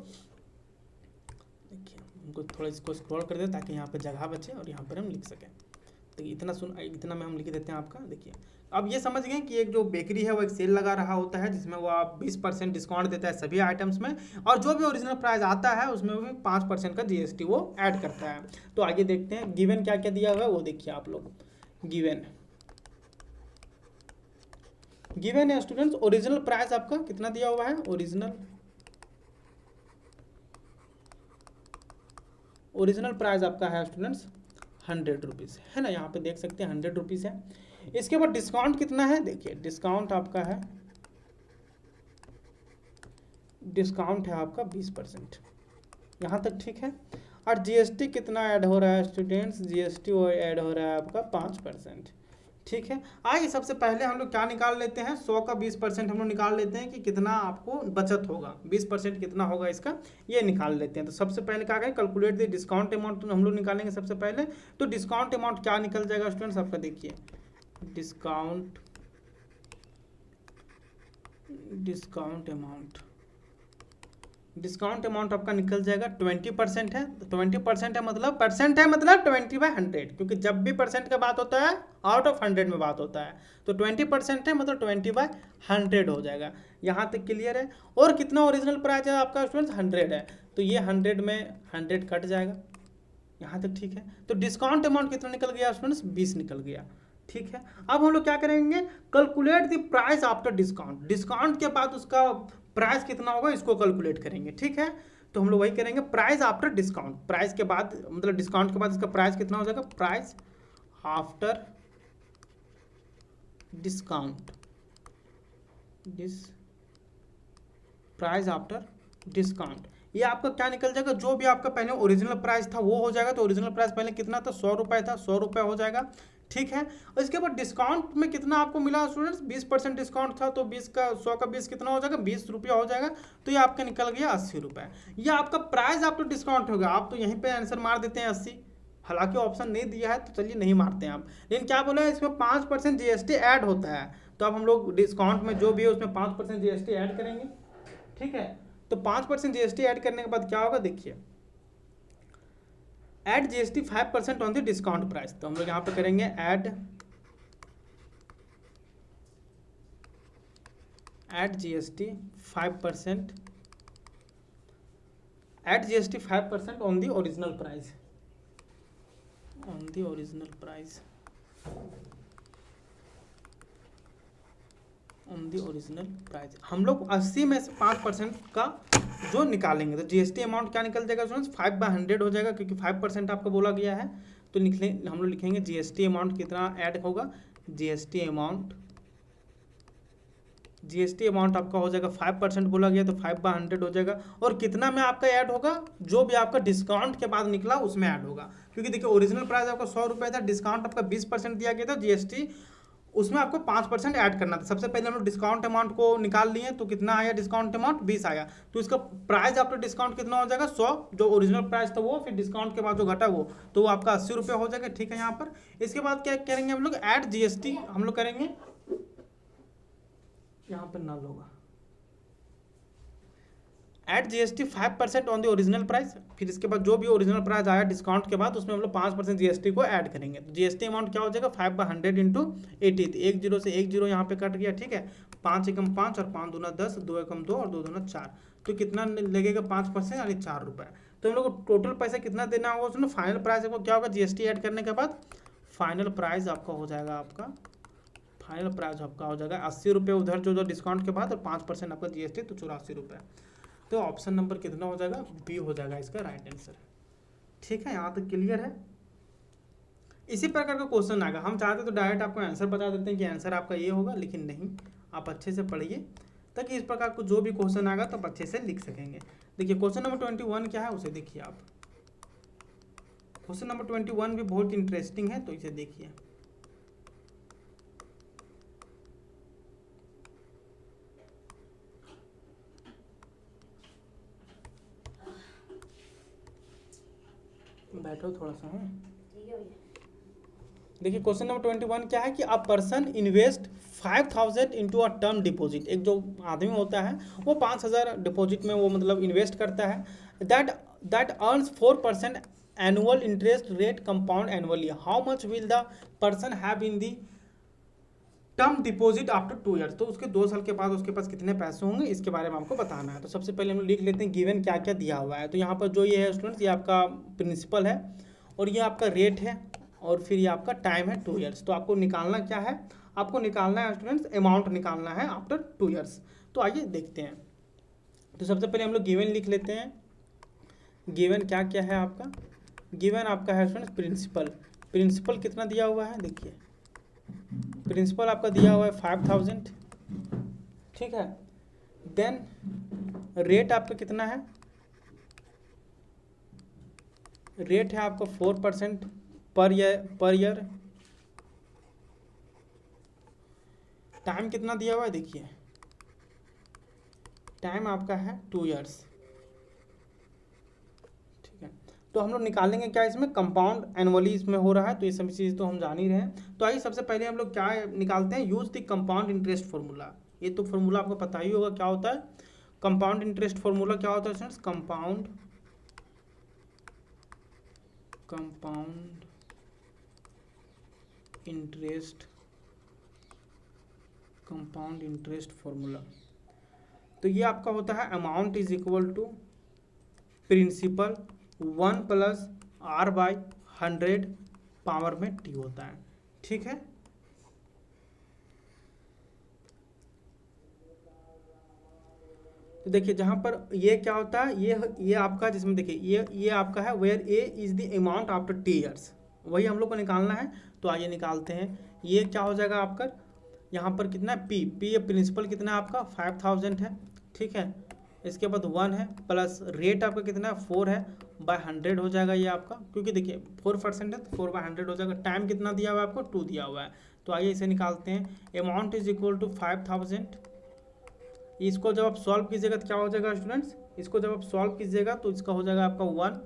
देखिए हमको थोड़ा इसको स्क्रॉल कर दें ताकि यहाँ पे जगह बचे और यहाँ पर हम लिख सकें। तो इतना में हम लिख देते हैं आपका। देखिए अब ये समझ गए कि एक जो बेकरी है वो एक सेल लगा रहा होता है जिसमें वो आप 20% डिस्काउंट देता है सभी आइटम्स में, और जो भी ओरिजिनल प्राइस आता है उसमें भी 5% का GST वो ऐड करता है। तो आगे देखते हैं गिवन क्या क्या दिया हुआ है वो देखिए आप लोग। गिवन है स्टूडेंट्स, ओरिजिनल प्राइस आपका कितना दिया हुआ है, ओरिजिनल प्राइस आपका है स्टूडेंट्स 100 रुपीज़ है ना, यहाँ पे देख सकते हैं 100 रुपीज़ है। इसके बाद डिस्काउंट कितना है, देखिए डिस्काउंट आपका है, डिस्काउंट है आपका 20%, यहाँ तक ठीक है। और GST कितना ऐड हो रहा है स्टूडेंट्स, GST वो ऐड हो रहा है आपका 5%, ठीक है। आइए सबसे पहले हम लोग क्या निकाल लेते हैं, 100 का 20% हम लोग निकाल लेते हैं कि कितना आपको बचत होगा, 20% कितना होगा इसका ये निकाल लेते हैं। तो सबसे पहले क्या करें, कैलकुलेट द डिस्काउंट अमाउंट हम लोग निकालेंगे सबसे पहले। तो डिस्काउंट अमाउंट क्या निकल जाएगा स्टूडेंट्स आपका, देखिए डिस्काउंट अमाउंट आपका निकल जाएगा 20% है। तो 20% है मतलब परसेंट है मतलब 20/100, क्योंकि जब भी परसेंट का बात होता है आउट ऑफ 100 में बात होता है। तो 20% है मतलब 20/100 हो जाएगा। यहाँ तक क्लियर है। और कितना ओरिजिनल प्राइस है आपका स्टूडेंट्स, 100 है, तो ये 100 में 100 कट जाएगा, यहाँ तक ठीक है। तो डिस्काउंट अमाउंट कितना निकल गया स्टूडेंट्स, 20 निकल गया, ठीक है। अब हम लोग क्या करेंगे, calculate the price after discount, discount के बाद उसका प्राइस कितना होगा इसको कैलकुलेट करेंगे, ठीक है। तो हम लोग वही करेंगे, प्राइस आफ्टर डिस्काउंट, प्राइस के बाद मतलब डिस्काउंट के बाद इसका प्राइस कितना हो जाएगा, price after discount, price after discount, ये आपका क्या निकल जाएगा, जो भी आपका पहले ओरिजिनल प्राइस था वो हो जाएगा। तो ओरिजिनल प्राइस पहले कितना था, 100 रुपये था, 100 रुपये हो जाएगा, ठीक है। और इसके बाद डिस्काउंट में कितना आपको मिला स्टूडेंट्स, 20% डिस्काउंट था, तो 20 का 100 का 20 कितना हो जाएगा, 20 रुपया हो जाएगा। तो ये आपका निकल गया 80 रुपये। ये आपका प्राइस आफ्टर डिस्काउंट होगा। आप तो यहीं पे आंसर मार देते हैं 80, हालांकि ऑप्शन नहीं दिया है तो चलिए नहीं मारते हैं आप, लेकिन क्या बोला है इसमें 5% GST ऐड होता है। तो अब हम लोग डिस्काउंट में जो भी है उसमें 5% GST ऐड करेंगे, ठीक है। तो 5% GST ऐड करने के बाद क्या होगा, देखिए add GST 5% on the discount price. तो हम लोग यहाँ पे करेंगे add GST 5%, add GST 5% on the original price, हम लोग 80 में से 5% का जो निकालेंगे। तो GST अमाउंट क्या निकल जाएगा स्टूडेंट्स, 5/100 हो जाएगा, क्योंकि 5% आपका बोला गया है। तो हम लोग लिखेंगे GST अमाउंट कितना ऐड होगा, GST अमाउंट आपका हो जाएगा 5% बोला गया, तो 5/100 हो जाएगा। और कितना में आपका ऐड होगा, जो भी आपका डिस्काउंट के बाद निकला उसमें ऐड होगा, क्योंकि देखिए ओरिजिनल प्राइस आपका 100 रुपये था, डिस्काउंट आपका 20% दिया गया था, GST उसमें आपको 5% ऐड करना था। सबसे पहले हम लोग डिस्काउंट अमाउंट को निकाल लिए, तो कितना आया डिस्काउंट अमाउंट, 20 आया। तो इसका प्राइस आफ्टर डिस्काउंट कितना हो जाएगा, 100, जो ओरिजिनल प्राइस था वो, फिर डिस्काउंट के बाद जो घटा वो, तो वो आपका 80 रुपये हो जाएगा, ठीक है। यहाँ पर इसके बाद क्या करेंगे हम लोग, ऐड GST हम लोग करेंगे, यहाँ पर नल होगा, add GST 5% on the original price. फिर इसके बाद जो भी ओरिजिनल प्राइस आया डिस्काउंट के बाद उसमें हम लोग 5% GST को ऐड करेंगे। तो GST अमाउंट क्या हो जाएगा, 5/100 इंटू 80, 1 0 से 1 0 यहाँ पे कट गया, ठीक है। 5 एकम 5 और 5 दूना 10, 2 एकम 2 और 2 दूना 4, तो कितना लगेगा 5% यानी 4 रुपये। तो हम लोग को टोटल पैसा कितना देना होगा उसमें, फाइनल प्राइस आपको क्या होगा, GST ऐड करने के बाद फाइनल प्राइस आपका हो जाएगा, फाइनल प्राइस आपका हो जाएगा 80 रुपये उधर जो डिस्काउंट के बाद, और 5% आपका GST, तो 84 रुपये। तो ऑप्शन नंबर कितना हो जाएगा, बी हो जाएगा इसका राइट आंसर, ठीक है। यहाँ तक क्लियर है। इसी प्रकार का क्वेश्चन आएगा, हम चाहते तो डायरेक्ट आपको आंसर बता देते हैं कि आंसर आपका ये होगा, लेकिन नहीं, आप अच्छे से पढ़िए ताकि इस प्रकार को जो भी क्वेश्चन आएगा तो आप अच्छे से लिख सकेंगे। देखिए क्वेश्चन नंबर 21 क्या है उसे देखिए आप। क्वेश्चन नंबर 21 भी बहुत इंटरेस्टिंग है, तो इसे देखिए। बैठो थोड़ा सा। है देखिए क्वेश्चन नंबर 21 क्या है कि a person invest 5,000 into a term deposit. एक जो आदमी होता है वो 5,000 डिपॉजिट में वो मतलब इन्वेस्ट करता है। That that earns 4% annual interest rate compound annually. How much will the person have in the term deposit after 2 years. तो उसके 2 साल के बाद उसके पास कितने पैसे होंगे इसके बारे में आपको बताना है। तो सबसे पहले हम लोग लिख लेते हैं गिवन क्या क्या दिया हुआ है। तो यहाँ पर जो ये है स्टूडेंट्स, ये आपका प्रिंसिपल है और ये आपका रेट है और फिर ये आपका टाइम है 2 ईयर्स। तो आपको निकालना क्या है, आपको निकालना है स्टूडेंट्स अमाउंट निकालना है आफ्टर 2 ईयर्स। तो आइए देखते हैं। तो सबसे पहले हम लोग गिवन लिख लेते हैं। गिवन क्या क्या है आपका, गिवन आपका है स्टूडेंट्स प्रिंसिपल। प्रिंसिपल कितना दिया हुआ है, देखिए प्रिंसिपल आपका दिया हुआ है 5,000, ठीक है। देन रेट आपका कितना है, रेट है आपका 4% पर ईयर। टाइम कितना दिया हुआ है, देखिए टाइम आपका है 2 ईयर्स, ठीक है। तो हम लोग निकालेंगे क्या इसमें, कंपाउंड एनुअली इसमें हो रहा है, तो ये सभी चीज़ तो हम जान ही रहे हैं। तो आइए सबसे पहले हम लोग क्या निकालते हैं, use the compound interest formula. ये तो फॉर्मूला आपको पता ही होगा क्या होता है। कंपाउंड इंटरेस्ट फॉर्मूला क्या होता है स्टूडेंट्स, कंपाउंड इंटरेस्ट फॉर्मूला। तो ये आपका होता है amount is equal to principal 1 plus R by 100 power में T होता है, ठीक है। तो देखिए जहां पर ये क्या होता है, ये आपका जिसमें देखिए ये आपका है where A is the amount after 2 years, वही हम लोग को निकालना है। तो आइए निकालते हैं। ये क्या हो जाएगा आपका, यहाँ पर कितना पी प्रिंसिपल कितना है आपका 5,000 है, ठीक है। इसके बाद 1 है प्लस रेट आपका कितना है 4 है बाय 100 हो जाएगा ये आपका, क्योंकि देखिए 4% है तो 4 बाय 100 हो जाएगा। टाइम कितना दिया हुआ है आपको, 2 दिया हुआ है। तो आइए इसे निकालते हैं। Amount is equal to 5,000। इसको जब आप सॉल्व कीजिएगा तो क्या हो जाएगा स्टूडेंट्स, इसको जब आप सॉल्व कीजिएगा तो इसका हो जाएगा आपका 1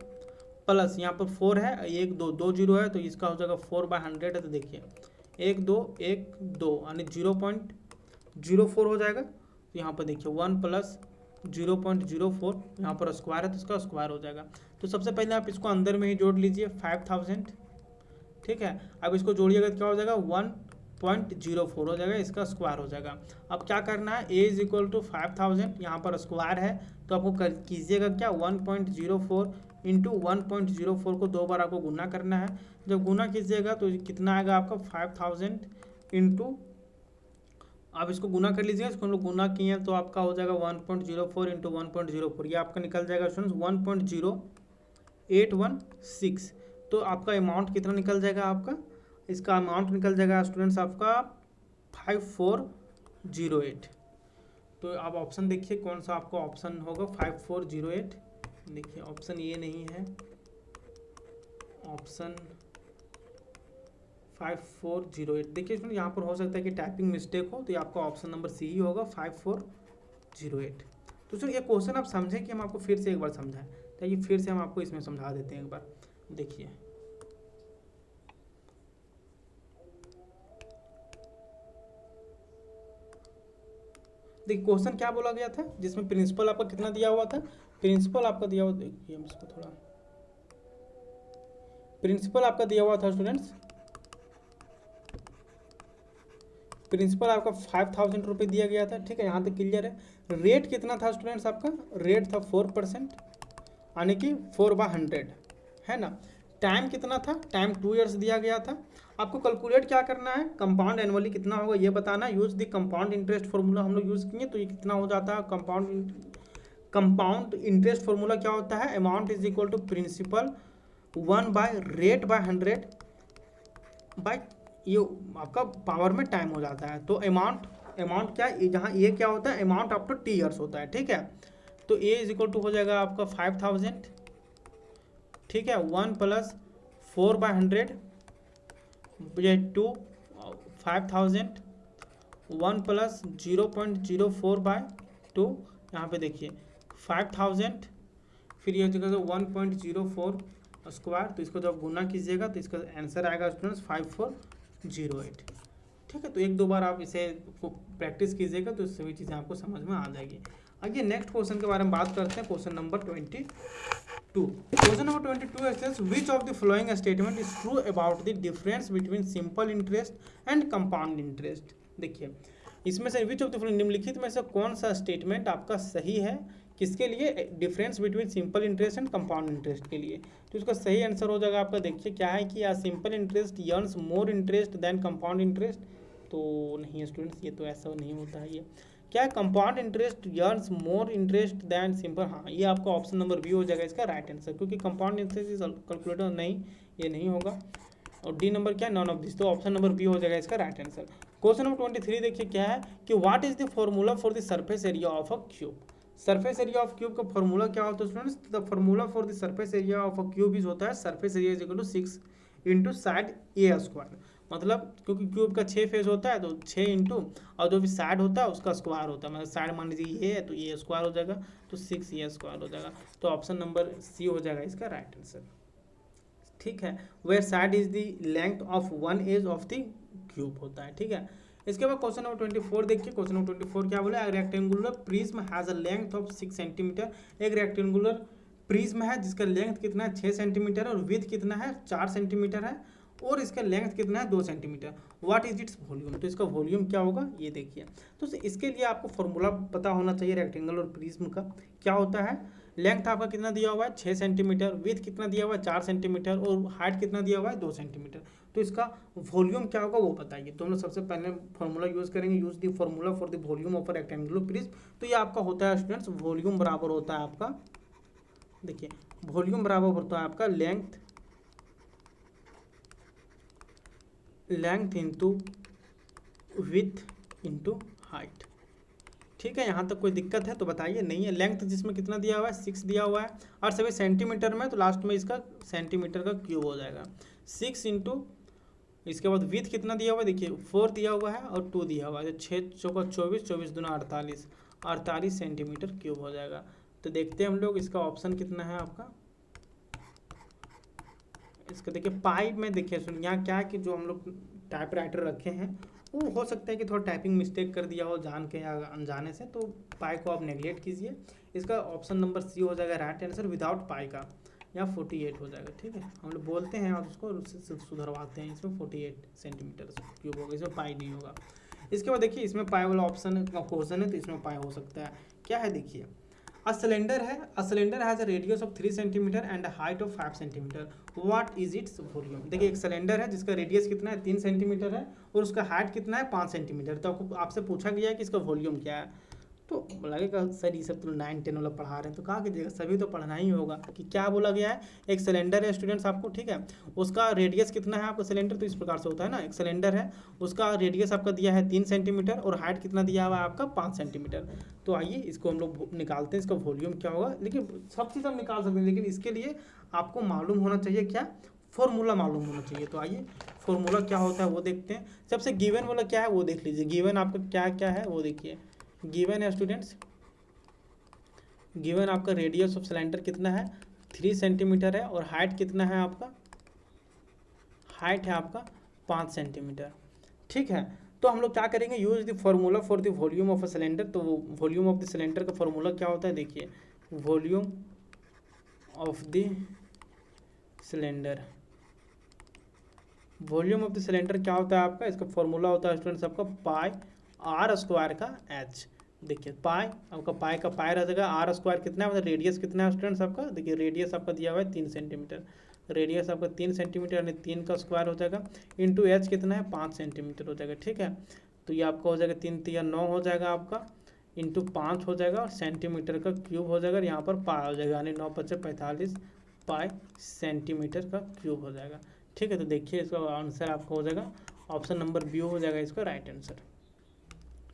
प्लस यहाँ पर 4 है, 1 2 2 जीरो है तो इसका हो जाएगा 4 बाय 100 है। तो देखिए 1 2 1 2 यानी 0.04 हो जाएगा। तो यहाँ पर देखिए 1 प्लस 0.04, यहाँ पर स्क्वायर है तो इसका स्क्वायर हो जाएगा। तो सबसे पहले आप इसको अंदर में ही जोड़ लीजिए 5,000, ठीक है। अब इसको जोड़िएगा तो क्या हो जाएगा 1.04 हो जाएगा, इसका स्क्वायर हो जाएगा। अब क्या करना है, a इज इक्वल टू 5,000, यहाँ पर स्क्वायर है तो आपको कीजिएगा क्या 1.04 इंटू 1.04 को 2 बार आपको गुना करना है। जब गुना कीजिएगा तो कितना आएगा आपका 5,000 इंटू, आप इसको गुना कर लीजिएगा, इसको हम लोग गुना किए हैं तो आपका हो जाएगा 1.04 इंटू 1.04, ये आपका निकल जाएगा स्टूडेंट्स 1.0816। तो आपका अमाउंट कितना निकल जाएगा आपका, इसका अमाउंट निकल जाएगा स्टूडेंट्स आपका 5408। तो आप ऑप्शन देखिए कौन सा आपका ऑप्शन होगा 5408। देखिए ऑप्शन ये नहीं है, ऑप्शन 5408। देखिए इसमें यहाँ पर हो सकता है कि टाइपिंग मिस्टेक हो, तो ये आपका ऑप्शन नंबर सी ही होगा 5408। तो सर ये क्वेश्चन आप समझें कि हम आपको फिर से एक बार समझाएं, तो ये फिर से हम आपको इसमें समझा देते हैं एक बार। देखिए क्वेश्चन क्या बोला गया था जिसमें प्रिंसिपल आपका कितना दिया हुआ था, प्रिंसिपल आपका दिया हुआ, देखिए हम इसको थोड़ा, प्रिंसिपल आपका दिया हुआ था स्टूडेंट्स, प्रिंसिपल आपका 5,000 रुपये दिया गया था, ठीक है। यहाँ तक क्लियर है। रेट कितना था स्टूडेंट्स आपका, रेट था 4% यानी कि 4/100 है ना। टाइम कितना था, टाइम 2 ईयर्स दिया गया था। आपको कैलकुलेट क्या करना है, कंपाउंड एनुअली कितना होगा ये बताना। Use the compound interest formula हम लोग यूज़ किए, तो ये कितना हो जाता है कंपाउंड इंटरेस्ट फॉर्मूला क्या होता है, amount is equal to principal 1 by rate by 100 by ये आपका पावर में टाइम हो जाता है। तो अमाउंट क्या है, जहाँ ये क्या होता है अमाउंट आफ्टर 2 ईयर्स होता है, ठीक है। तो ए इज इक्वल टू हो जाएगा आपका 5,000, ठीक है। 1 प्लस 4 बाय 100 2 5,000, 1 प्लस 0.04 बाय 2, यहाँ पे देखिए 5,000, फिर ये जगह 1.04 स्क्वायर, तो इसको जब गुना कीजिएगा तो इसका आंसर आएगा स्टूडेंट्स 5408। ठीक है, तो एक दो बार आप इसे प्रैक्टिस कीजिएगा तो सभी चीज़ें आपको समझ में आ जाएगी। आइए नेक्स्ट क्वेश्चन के बारे में बात करते हैं, question number 22। Question number 22 says which of the following statement is true about the difference between simple interest and compound interest। देखिए इसमें से विच ऑफ द फॉलोइंग, निम्नलिखित में से कौन सा स्टेटमेंट आपका सही है, किसके लिए, difference between simple interest and compound interest के लिए। तो इसका सही आंसर हो जाएगा आपका, देखिए क्या है कि simple interest earns more interest than compound interest. तो नहीं स्टूडेंट्स, ये तो ऐसा नहीं होता है। ये क्या है, compound interest earns more interest than simple. हाँ, ये आपका ऑप्शन नंबर बी हो जाएगा इसका राइट आंसर, क्योंकि कंपाउंड इंटरेस्ट इज कैलकुलेटर, नहीं ये नहीं होगा। और डी नंबर क्या है, नॉन ऑफ दिस, तो ऑप्शन नंबर बी हो जाएगा इसका राइट आंसर। क्वेश्चन नंबर 23 देखिए क्या है कि what is the formula for the surface area of a cube. Surface area of cube का फॉर्मूला क्या होता है students, the formula for the surface area of a cube is होता है surface area is equal to 6 into side A square. मतलब क्योंकि cube का 6 face होता है तो 6 इंटू और जो भी साइड होता है उसका स्क्वायर होता है, मतलब साइड मान लीजिए ये है तो ये स्क्वायर हो जाएगा, तो 6 ये स्क्वायर हो जाएगा। तो ऑप्शन नंबर सी हो जाएगा इसका राइट आंसर। ठीक है, where side is the length of one edge of the cube होता है। ठीक है, इसके बाद क्वेश्चन नंबर 24 देखिए, क्वेश्चन नंबर 24 क्या बोला, rectangular prism has a length of 6 centimetre. एक रेक्टेंगुलर प्रिज्म है जिसका लेंथ कितना है 6 सेंटीमीटर और विड्थ कितना है 4 सेंटीमीटर है और इसका लेंथ कितना है 2 centimetre. What is its volume, तो इसका वॉल्यूम क्या होगा ये देखिए। तो इसके लिए आपको फॉर्मूला पता होना चाहिए रेक्टेंगुलर प्रिज्म का। क्या होता है, लेंथ आपका कितना दिया हुआ है 6 सेंटीमीटर, विड्थ कितना दिया हुआ है 4 सेंटीमीटर और हाइट कितना दिया हुआ है 2 सेंटीमीटर। तो इसका वॉल्यूम क्या होगा वो बताइए। तो हम लोग सबसे पहले फॉर्मूला यूज़ करेंगे, use the formula for the volume of a rectangular prism. तो ये आपका होता है स्टूडेंट्स, वॉल्यूम बराबर होता है आपका, देखिए वॉल्यूम बराबर होता है आपका length into width into height. ठीक है, यहाँ तक कोई दिक्कत है तो बताइए, नहीं है। लेंथ जिसमें कितना दिया हुआ है 6 दिया हुआ है और सभी सेंटीमीटर में, तो लास्ट में इसका सेंटीमीटर का क्यूब हो जाएगा 6 इंटू, इसके बाद विड्थ कितना दिया हुआ है देखिए 4 दिया हुआ है और 2 दिया हुआ है, 6 चौका 24, 24 दूना 48, 48 सेंटीमीटर क्यूब हो जाएगा। तो देखते हैं हम लोग इसका ऑप्शन कितना है आपका, इसका देखिए पाई में देखिए सुन, यहाँ क्या है कि जो हम लोग टाइप राइटर रखे हैं वो हो सकता है कि थोड़ा टाइपिंग मिस्टेक कर दिया हो जान के या अनजाने से, तो पाई को आप नेगलेक्ट कीजिए। इसका ऑप्शन नंबर सी हो जाएगा राइट आंसर, विदाउट पाई का यहाँ 48 हो जाएगा। ठीक है, हम लोग बोलते हैं और उसको उससे सुधरवाते हैं, इसमें 48 सेंटीमीटर क्यूब होगा, इसमें पाई नहीं होगा। इसके बाद देखिए इसमें पाई वाला ऑप्शन का क्वेश्चन है तो इसमें पाई हो सकता है। क्या है देखिए, अ सिलेंडर है, a cylinder has a radius of 3 centimetre and a height of 5 centimetre. What is its volume. देखिए एक सिलेंडर है जिसका रेडियस कितना है 3 सेंटीमीटर है और उसका हाइट कितना है 5 सेंटीमीटर। तो आपको आपसे पूछा गया है कि इसका वॉल्यूम क्या है। तो लगेगा सर ये सब तो 9-10 वाला पढ़ा रहे हैं, तो कहा कीजिएगा सभी तो पढ़ना ही होगा कि क्या बोला गया है। एक सिलेंडर है स्टूडेंट्स आपको, ठीक है, उसका रेडियस कितना है आपका सिलेंडर, तो इस प्रकार से होता है ना, एक सिलेंडर है उसका रेडियस आपका दिया है 3 सेंटीमीटर और हाइट कितना दिया हुआ है आपका 5 सेंटीमीटर। तो आइए इसको हम लोग निकालते हैं, इसका वॉल्यूम क्या होगा। लेकिन सब चीज़ हम निकाल सकते हैं, लेकिन इसके लिए आपको मालूम होना चाहिए क्या, फॉर्मूला मालूम होना चाहिए। तो आइए फॉर्मूला क्या होता है वो देखते हैं। सबसे गिवन वाला क्या है वो देख लीजिए, गिवन आपका क्या क्या है वो देखिए। गिवन है स्टूडेंट्स, गिवन आपका रेडियस ऑफ सिलेंडर कितना है 3 सेंटीमीटर है और हाइट कितना है आपका, हाइट है आपका 5 सेंटीमीटर। ठीक है, तो हम लोग क्या करेंगे, use the formula for the volume of a cylinder. तो वॉल्यूम ऑफ द सिलेंडर का फॉर्मूला क्या होता है देखिए, volume of the cylinder, volume of the cylinder क्या होता है आपका, इसका फॉर्मूला होता है स्टूडेंट्स आपका पाई आर स्क्वायर का एच। देखिए पाई आपका पाई का पाई रह जाएगा, आर स्क्वायर कितना है मतलब रेडियस कितना है स्टूडेंट्स आपका, देखिए रेडियस आपका दिया हुआ है 3 सेंटीमीटर, रेडियस आपका 3 सेंटीमीटर यानी 3 का स्क्वायर हो जाएगा, इंटू एच कितना है 5 सेंटीमीटर हो जाएगा। ठीक है, तो ये आपका हो जाएगा 3 3 9 हो जाएगा आपका, इंटू 5 हो जाएगा और सेंटीमीटर का क्यूब हो जाएगा, यहाँ पर पाई हो जाएगा यानी 9 5 45 पाई सेंटीमीटर का क्यूब हो जाएगा। ठीक है, तो देखिए इसका आंसर आपका हो जाएगा ऑप्शन नंबर बी हो जाएगा इसका राइट आंसर।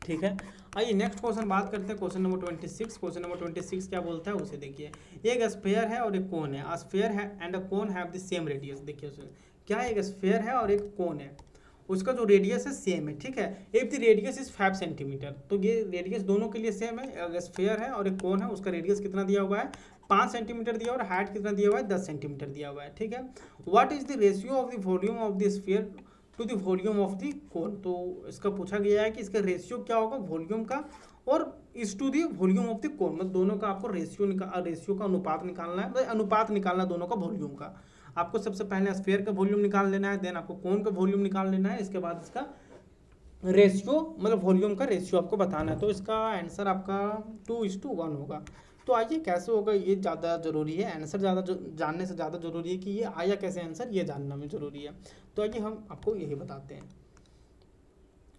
ठीक है, आइए नेक्स्ट क्वेश्चन बात करते हैं, क्वेश्चन नंबर 26। क्वेश्चन नंबर 26 क्या बोलता है उसे देखिए। एक स्फीयर है और एक कोन है, स्फीयर है and a cone have the same radius. देखिए क्या है, एक स्फीयर है और एक कोन है उसका जो रेडियस है सेम है, ठीक है। If the radius is 5 centimetre, तो ये रेडियस दोनों के लिए सेम है। अगर स्फीयर है और एक कोन है, उसका रेडियस कितना दिया हुआ है 5 सेंटीमीटर दिया हुआ है, और हाइट कितना दिया हुआ है 10 सेंटीमीटर दिया हुआ है, ठीक है। What is the ratio of the volume of the sphere to the volume of the cone, तो इसका पूछा गया है कि इसका रेशियो क्या होगा वॉल्यूम का और is to the volume of the cone, मतलब दोनों का आपको रेशियो का अनुपात निकालना है, मतलब अनुपात निकालना दोनों का वॉल्यूम का। आपको सबसे पहले स्फीयर का वॉल्यूम निकाल लेना है, देन आपको कोन का वॉल्यूम निकाल लेना है, इसके बाद इसका रेशियो मतलब वॉल्यूम का रेशियो आपको बताना है। तो इसका आंसर आपका 2:1 होगा। तो आइए कैसे होगा ये ज़्यादा ज़रूरी है, आंसर ज़्यादा जानने से ज़्यादा ज़रूरी है कि ये आया कैसे आंसर, ये जानना में ज़रूरी है। तो आइए हम आपको यही बताते हैं।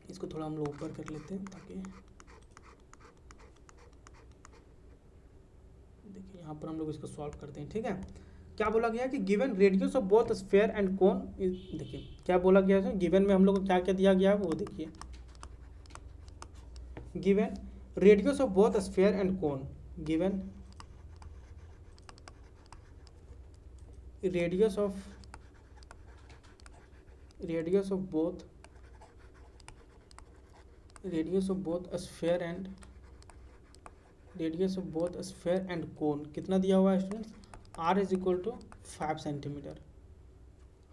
इसको थोड़ा हम लोग ऊपर कर लेते हैं ताकि देखिए यहाँ पर हम लोग इसको सॉल्व करते हैं, ठीक है। क्या बोला गया कि given radius of both sphere and कोन, देखिए क्या बोला गया है गिवन में हम लोग को क्या क्या दिया गया है वो देखिए। Given radius of both sphere and cone, given radius of sphere and cone कितना दिया हुआ है students, r is equal to 5 centimetre.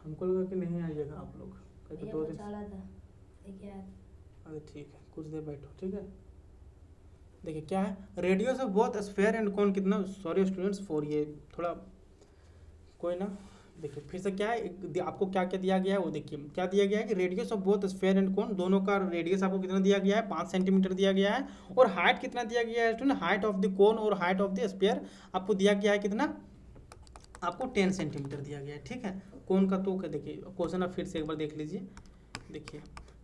हमको लगा कि नहीं आइएगा आप लोग, कहते 2 दिन। अरे ठीक है, कुछ देर बैठो, ठीक है। देखिए क्या है radius of both sphere and cone कितना, सॉरी स्टूडेंट्स फॉर ये थोड़ा कोई ना, देखिए फिर से क्या है आपको क्या क्या दिया गया है वो देखिए। क्या दिया गया है कि radius of both sphere and कोन, दोनों का रेडियस आपको कितना दिया गया है 5 सेंटीमीटर दिया गया है, और हाइट कितना दिया गया है स्टूडेंट, हाइट ऑफ द कोन और हाइट ऑफ द स्फीयर आपको दिया गया है कितना, आपको 10 सेंटीमीटर दिया गया है, ठीक है। कोन का तो देखिए क्वेश्चन आप फिर से एक बार देख लीजिए। देखिए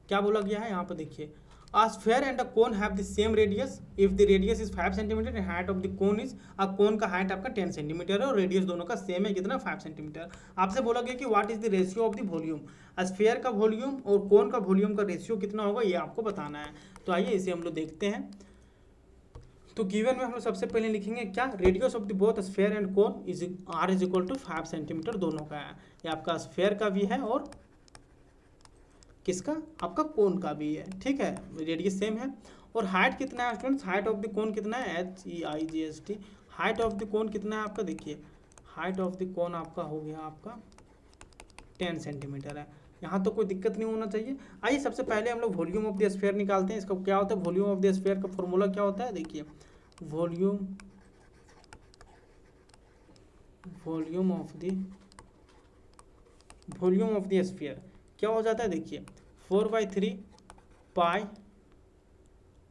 क्या बोला गया है यहाँ पर, देखिए A sphere and a cone have the same radius if the radius is 5 centimeter and height of the cone is, a cone का height आपका 10 सेंटीमीटर है और रेडियस दोनों का सेम है कितना 5 सेंटीमीटर। आपसे बोला गया कि what is the ratio of the volume, sphere का वॉल्यूम और कोन का वॉल्यूम का रेशियो कितना होगा ये आपको बताना है। तो आइए इसे हम लोग देखते हैं। तो गिवन में हम लोग सबसे पहले लिखेंगे क्या, radius of the both sphere and cone is r is equal to 5 centimetre, दोनों का है, ये आपका स्फीयर का भी है और किसका आपका कोन का भी है, ठीक है, रेडियस सेम है। और हाइट कितना है स्टूडेंट्स, हाइट ऑफ द कोन कितना है HEIGST, हाइट ऑफ द कोन कितना है आपका, देखिए हाइट ऑफ द कोन आपका हो गया आपका 10 सेंटीमीटर है। यहाँ तो कोई दिक्कत नहीं होना चाहिए। आइए सबसे पहले हम लोग वॉल्यूम ऑफ द स्फीयर निकालते हैं। इसका क्या होता है वॉल्यूम ऑफ द स्फीयर का फॉर्मूला क्या होता है, देखिए वॉल्यूम ऑफ द स्फीयर क्या हो जाता है, देखिए 4/3 पाई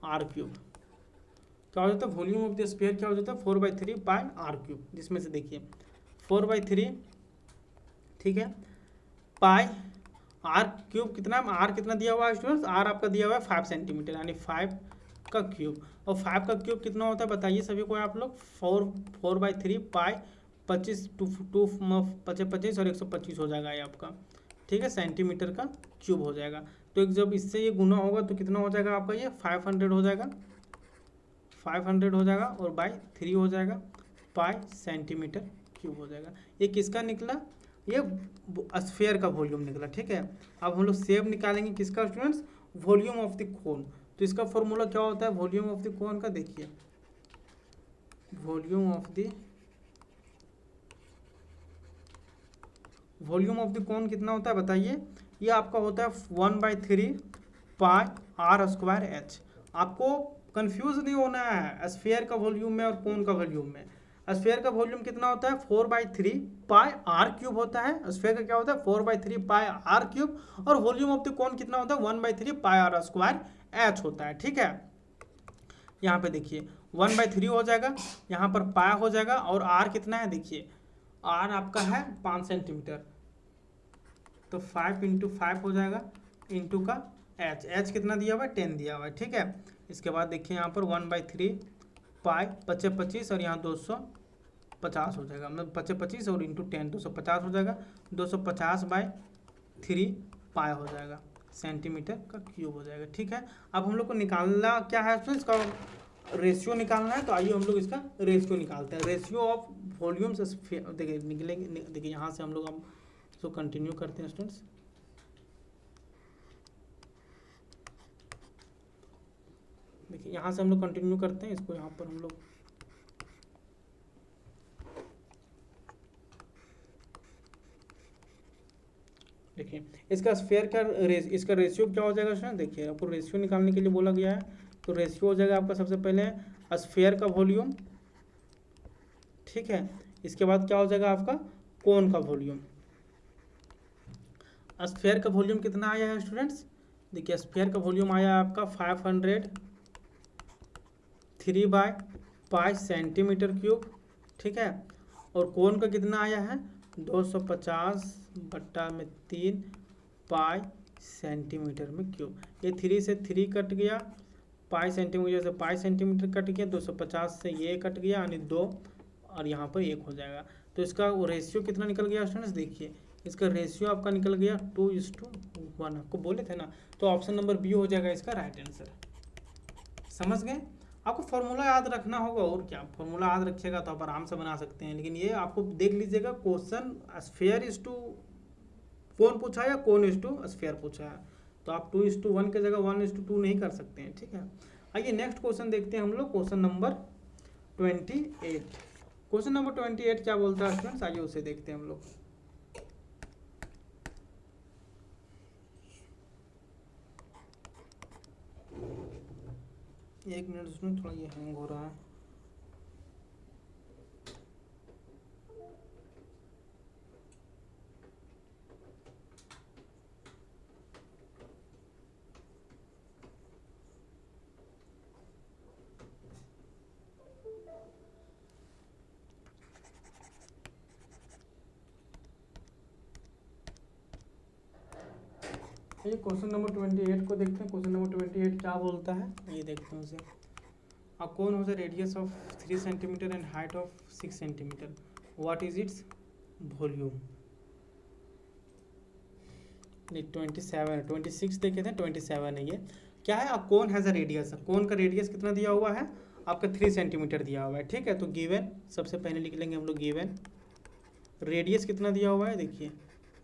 r क्यूब। क्या हो जाता है वॉल्यूम ऑफ द स्फीयर, क्या हो जाता है 4/3 पाई r क्यूब, जिसमें से देखिए 4/3, ठीक है, पाई r क्यूब कितना, r कितना दिया हुआ है स्टूडेंट्स, r आपका दिया हुआ है 5 सेंटीमीटर यानी 5 का क्यूब, और 5 का क्यूब कितना होता है बताइए सभी को आप लोग, 4/3 पाई 25 टू 25 और 125 हो जाएगा ये आपका, ठीक है, सेंटीमीटर का क्यूब हो जाएगा। तो एक जब इससे ये गुना होगा तो कितना हो जाएगा आपका, ये 500 हो जाएगा, 500 हो जाएगा और बाई 3 हो जाएगा, पाई सेंटीमीटर क्यूब हो जाएगा। ये किसका निकला, ये स्फीयर का वॉल्यूम निकला, ठीक है। अब हम लोग सेव निकालेंगे किसका students, volume of the cone. तो इसका फॉर्मूला क्या होता है वॉल्यूम ऑफ द कोन का, देखिए वॉल्यूम ऑफ द कोन कितना होता है बताइए, ये आपका होता है 1/3 पाई r²h। आपको कंफ्यूज नहीं होना है स्फीयर का वॉल्यूम में और कोन का वॉल्यूम में। स्फीयर का वॉल्यूम कितना होता है 4/3 पाई r क्यूब होता है, स्फीयर का क्या होता है 4/3 पाई r क्यूब, और वॉल्यूम ऑफ द कोन कितना होता है 1/3 पाई r² होता है, ठीक है। यहाँ पे देखिए 1/3 हो जाएगा, यहाँ पर पाई हो जाएगा, और r कितना है देखिए r आपका है 5 सेंटीमीटर, तो 5 × 5 हो जाएगा, इंटू का h कितना दिया हुआ है 10 दिया हुआ है, ठीक है। इसके बाद देखिए यहाँ पर 1/3 पाई 25 और यहाँ 250 हो जाएगा, मतलब 25 और इंटू 10 250 हो जाएगा, 250/3 पाई हो जाएगा, सेंटीमीटर का क्यूब हो जाएगा, ठीक है। अब हम लोग को निकालना क्या है तो इसका रेशियो निकालना है। तो आइए हम लोग इसका रेशियो निकालते हैं, रेशियो ऑफ वॉल्यूम्स। देखिए निकलेंगे, देखिए यहाँ से हम लोग अब इसको कंटिन्यू करते हैं स्टूडेंट्स। देखिए यहाँ से हम लोग कंटिन्यू करते हैं इसको, यहाँ पर हम लोग देखिए इसका स्फीयर का इसका रेशियो क्या हो जाएगा स्टूडेंट। देखिए आपको रेशियो निकालने के लिए बोला गया है, तो रेशियो हो जाएगा आपका सबसे पहले स्फीयर का वॉल्यूम, ठीक है। इसके बाद क्या हो जाएगा आपका कोन का वॉल्यूम। स्फीयर का वॉल्यूम कितना आया है स्टूडेंट्स, देखिए स्फीयर का वॉल्यूम आया है आपका 503/π सेंटीमीटर क्यूब, ठीक है। और कोन का कितना आया है 250/3 पाई सेंटीमीटर में क्यूब। ये 3 से 3 कट गया, पाई सेंटीमीटर से पाई सेंटीमीटर कट गया, 250 से ये कट गया यानी 2, और यहाँ पर 1 हो जाएगा। तो इसका रेशियो कितना निकल गया स्टूडेंट्स, देखिए इसका रेशियो आपका निकल गया 2:1, आपको बोले थे ना। तो ऑप्शन नंबर बी हो जाएगा इसका राइट आंसर। समझ गए। आपको फॉर्मूला याद रखना होगा, और क्या फॉर्मूला याद रखिएगा तो आप आराम से बना सकते हैं। लेकिन ये आपको देख लीजिएगा क्वेश्चन स्फीयर इज टू कोन पूछा या कोन इज टू स्फीयर पूछा है, तो आप 2:1 की जगह 1:2 नहीं कर सकते हैं, ठीक है। आइए नेक्स्ट क्वेश्चन देखते हैं हम लोग, क्वेश्चन नंबर 28। क्वेश्चन नंबर 28 क्या बोलता है स्टूडेंट्स, आइए उसे देखते हैं हम लोग। एक मिनट उसमें थोड़ा ये हैंग हो रहा है। ये क्वेश्चन नंबर 28 को देखते हैं। क्वेश्चन नंबर 28 क्या बोलता है, ये देखते हैं उसे। A cone has a radius of 3 centimeter and height of 6 centimeter. What is its volume? नहीं 26 देखे थे, 27 है ये। क्या है, a cone has a radius, कोन का रेडियस कितना दिया हुआ है आपका 3 सेंटीमीटर दिया हुआ है, ठीक है। तो गिवन सबसे पहले लिख लेंगे हम लोग, गिवन रेडियस कितना दिया हुआ है, देखिए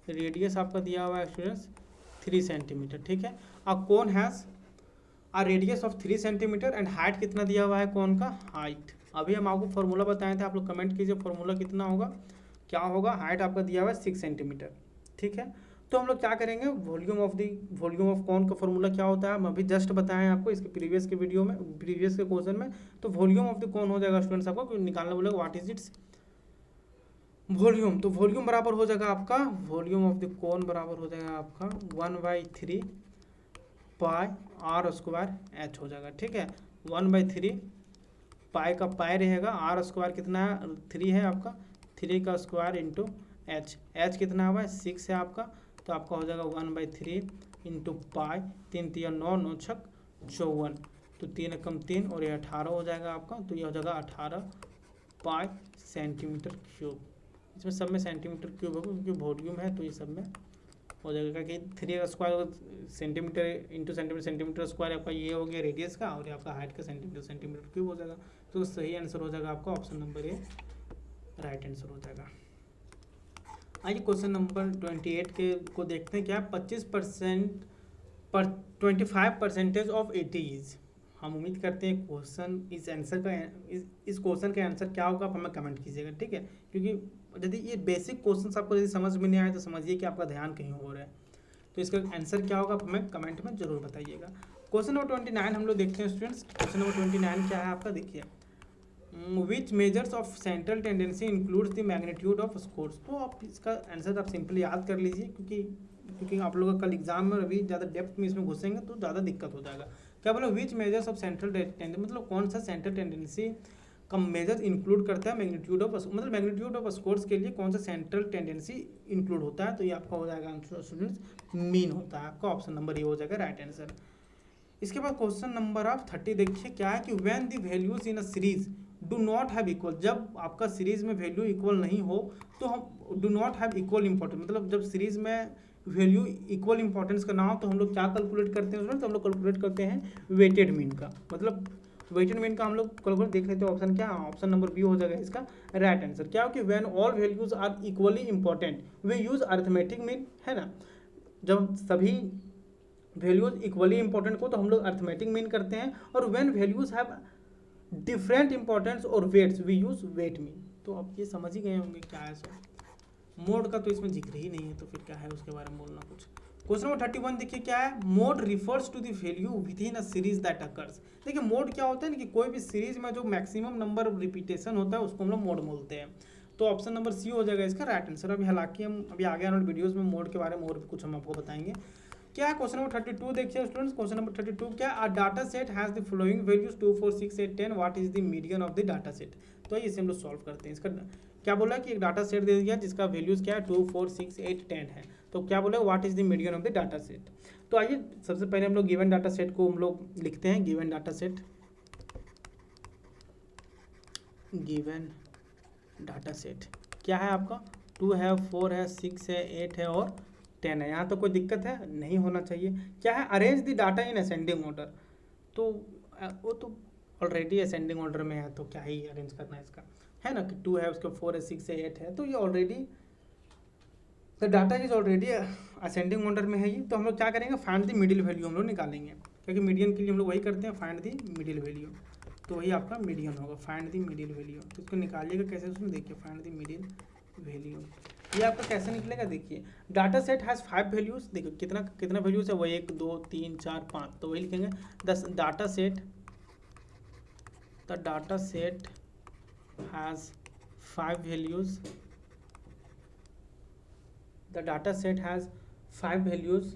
रेडियस आपका दिया हुआ है स्टूडेंट्स 3 सेंटीमीटर, ठीक है। a cone has radius of 3 centimetre and height कितना दिया हुआ है कोन का, हाइट अभी हम आपको फॉर्मूला बताए थे, आप लोग कमेंट कीजिए फॉर्मूला कितना होगा, क्या होगा। हाइट आपका दिया हुआ है 6 सेंटीमीटर, ठीक है। तो हम लोग क्या करेंगे, वॉल्यूम ऑफ कोन का फॉर्मूला क्या होता है हम अभी जस्ट बताएं आपको इसके प्रीवियस के वीडियो में, प्रीवियस के क्वेश्चन में। तो वॉल्यूम ऑफ द कोन हो जाएगा स्टूडेंट्स, आपको निकालना बोलेगा व्हाट इज इट्स वॉल्यूम। तो वॉल्यूम बराबर हो जाएगा आपका, वॉल्यूम ऑफ द कोन बराबर हो जाएगा आपका 1/3 पाई आर स्क्वायर एच हो जाएगा, ठीक है। 1/3 पाई का पाई रहेगा, आर स्क्वायर कितना है 3 है आपका, 3 का स्क्वायर इंटू एच, एच कितना हुआ है 6 है आपका, तो आपका हो जाएगा 1/3 इंटू पाई, 3 3 9 9 6 54, तो 3 एकम 3 और ये 18 हो जाएगा आपका, तो ये हो जाएगा 18 पाई सेंटीमीटर क्यूब। इसमें सब में सेंटीमीटर क्यूब होगा क्योंकि वॉल्यूम है, तो ये सब में हो जाएगा कि 3 का square centimetre into centimetre square आपका ये हो गया रेडियस का, और ये आपका हाइट का सेंटीमीटर क्यूब हो जाएगा। तो सही आंसर हो जाएगा आपका option number A right answer हो जाएगा। आइए क्वेश्चन नंबर 28 के को देखते हैं। क्या 25% पर 25% ऑफ 80 इज। हम उम्मीद करते हैं क्वेश्चन इस आंसर का इस क्वेश्चन का आंसर क्या होगा आप हमें कमेंट कीजिएगा, ठीक है। क्योंकि यदि ये बेसिक क्वेश्चन आपको यदि समझ में नहीं आए तो समझिए कि आपका ध्यान कहीं और है। तो इसका आंसर क्या होगा आप हमें कमेंट में जरूर बताइएगा। क्वेश्चन नंबर 29 हम लोग देखते हैं स्टूडेंट्स। क्वेश्चन नंबर 29 क्या है आपका, देखिए विच measures of central tendency includes the magnitude of scores. तो आप इसका आंसर आप सिंपली याद कर लीजिए, क्योंकि आप लोगों का कल एग्जाम में अभी ज़्यादा डेप्थ में इसमें घुसेंगे तो ज़्यादा दिक्कत हो जाएगा। क्या बोला, विच मेजर्स ऑफ सेंट्रल टेंडेंसी, मतलब कौन सा सेंट्रल टेंडेंसी का मेजर इंक्लूड करता है मैग्नीट्यूड ऑफ, मतलब मैग्नीट्यूड ऑफ स्कोर्स के लिए कौन सा सेंट्रल टेंडेंसी इंक्लूड होता है। तो ये आपका हो जाएगा आंसर स्टूडेंट्स मीन होता है, आपका ऑप्शन नंबर ये हो जाएगा राइट आंसर। इसके बाद क्वेश्चन नंबर आप 30 देखिए। क्या है कि when the values in a series do not have equal, जब आपका सीरीज में वैल्यू इक्वल नहीं हो तो हम do not have equal importance, मतलब जब सीरीज में वैल्यू इक्वल इंपॉर्टेंस का ना हो तो हम लोग क्या कैलकुलेट करते हैं उसमें, तो हम लोग कैलकुलेट करते हैं वेटेड मीन का, मतलब वेटेड मीन का हम लोग कैलकुलेट देख लेते हैं। ऑप्शन क्या, ऑप्शन नंबर बी हो जाएगा इसका राइट आंसर। क्या हो कि when all values are equally important we use arithmetic mean, है ना। जब सभी वैल्यूज इक्वली इंपॉर्टेंट को तो हम लोग अर्थमेटिक मीन करते हैं, और when values have different importance और weights we use weight mean. तो आप ये समझ ही गए होंगे क्या है सर। मोड का तो इसमें जिक्र ही नहीं है, तो फिर क्या है उसके बारे में बोलना कुछ। क्वेश्चन नंबर 31 देखिए क्या है, mode refers to the value within a series that occurs. देखिए मोड क्या होता है ना कि कोई भी सीरीज में जो मैक्सिमम नंबर ऑफ रिपीटेशन होता है उसको हम लोग मोड बोलते हैं। तो ऑप्शन नंबर सी हो जाएगा इसका राइट आंसर। अभी हालांकि हम अभी आगे आने वाले वीडियोस में मोड के बारे में और भी कुछ हम आपको बताएंगे। क्या है क्वेश्चन नंबर 32 देखिए स्टूडेंट्स, क्वेश्चन नंबर 32 क्या, अ data set has the following values 2 4 6 8 10 what is the median of the data set. तो इसे हम लोग सॉल्व करते हैं। इसका क्या बोला कि एक डाटा सेट दे दिया जिसका वैल्यूज क्या है 2 4 6 8 10 है। तो क्या बोला what is the median of the data set. तो आइए सबसे पहले हम लोग गिवन डाटा सेट को हम लोग लिखते हैं। Given data set, given data set क्या है आपका, 2 है 4 है 6 है 8 है और 10 है। यहाँ तो कोई दिक्कत है नहीं होना चाहिए। क्या है, arrange the data in ascending order. तो वो तो ऑलरेडी असेंडिंग ऑर्डर में है, तो क्या ही अरेंज करना है इसका, है ना कि 2 है उसके 4 है 6 है 8 है, तो ये already the data is already ascending order में है ये। तो हम लोग क्या करेंगे, फाइंड द मिडिल वैल्यू हम लोग निकालेंगे, क्योंकि मीडियन के लिए हम लोग वही करते हैं, फाइंड द मिडिल वैल्यू। तो वही आपका मीडियन होगा, फाइंड द मिडिल वैल्यू। तो इसको निकालिएगा कैसे, उसमें देखिए फाइंड द मिडिल वैल्यू। ये आपका कैसे निकलेगा, देखिए डाटा सेट हैज़ 5 वैल्यूज। देखो कितना कितना वैल्यूज है, वो 1 2 3 4 5, तो वही लिखेंगे data set, the data set has 5 values, the data set has 5 values.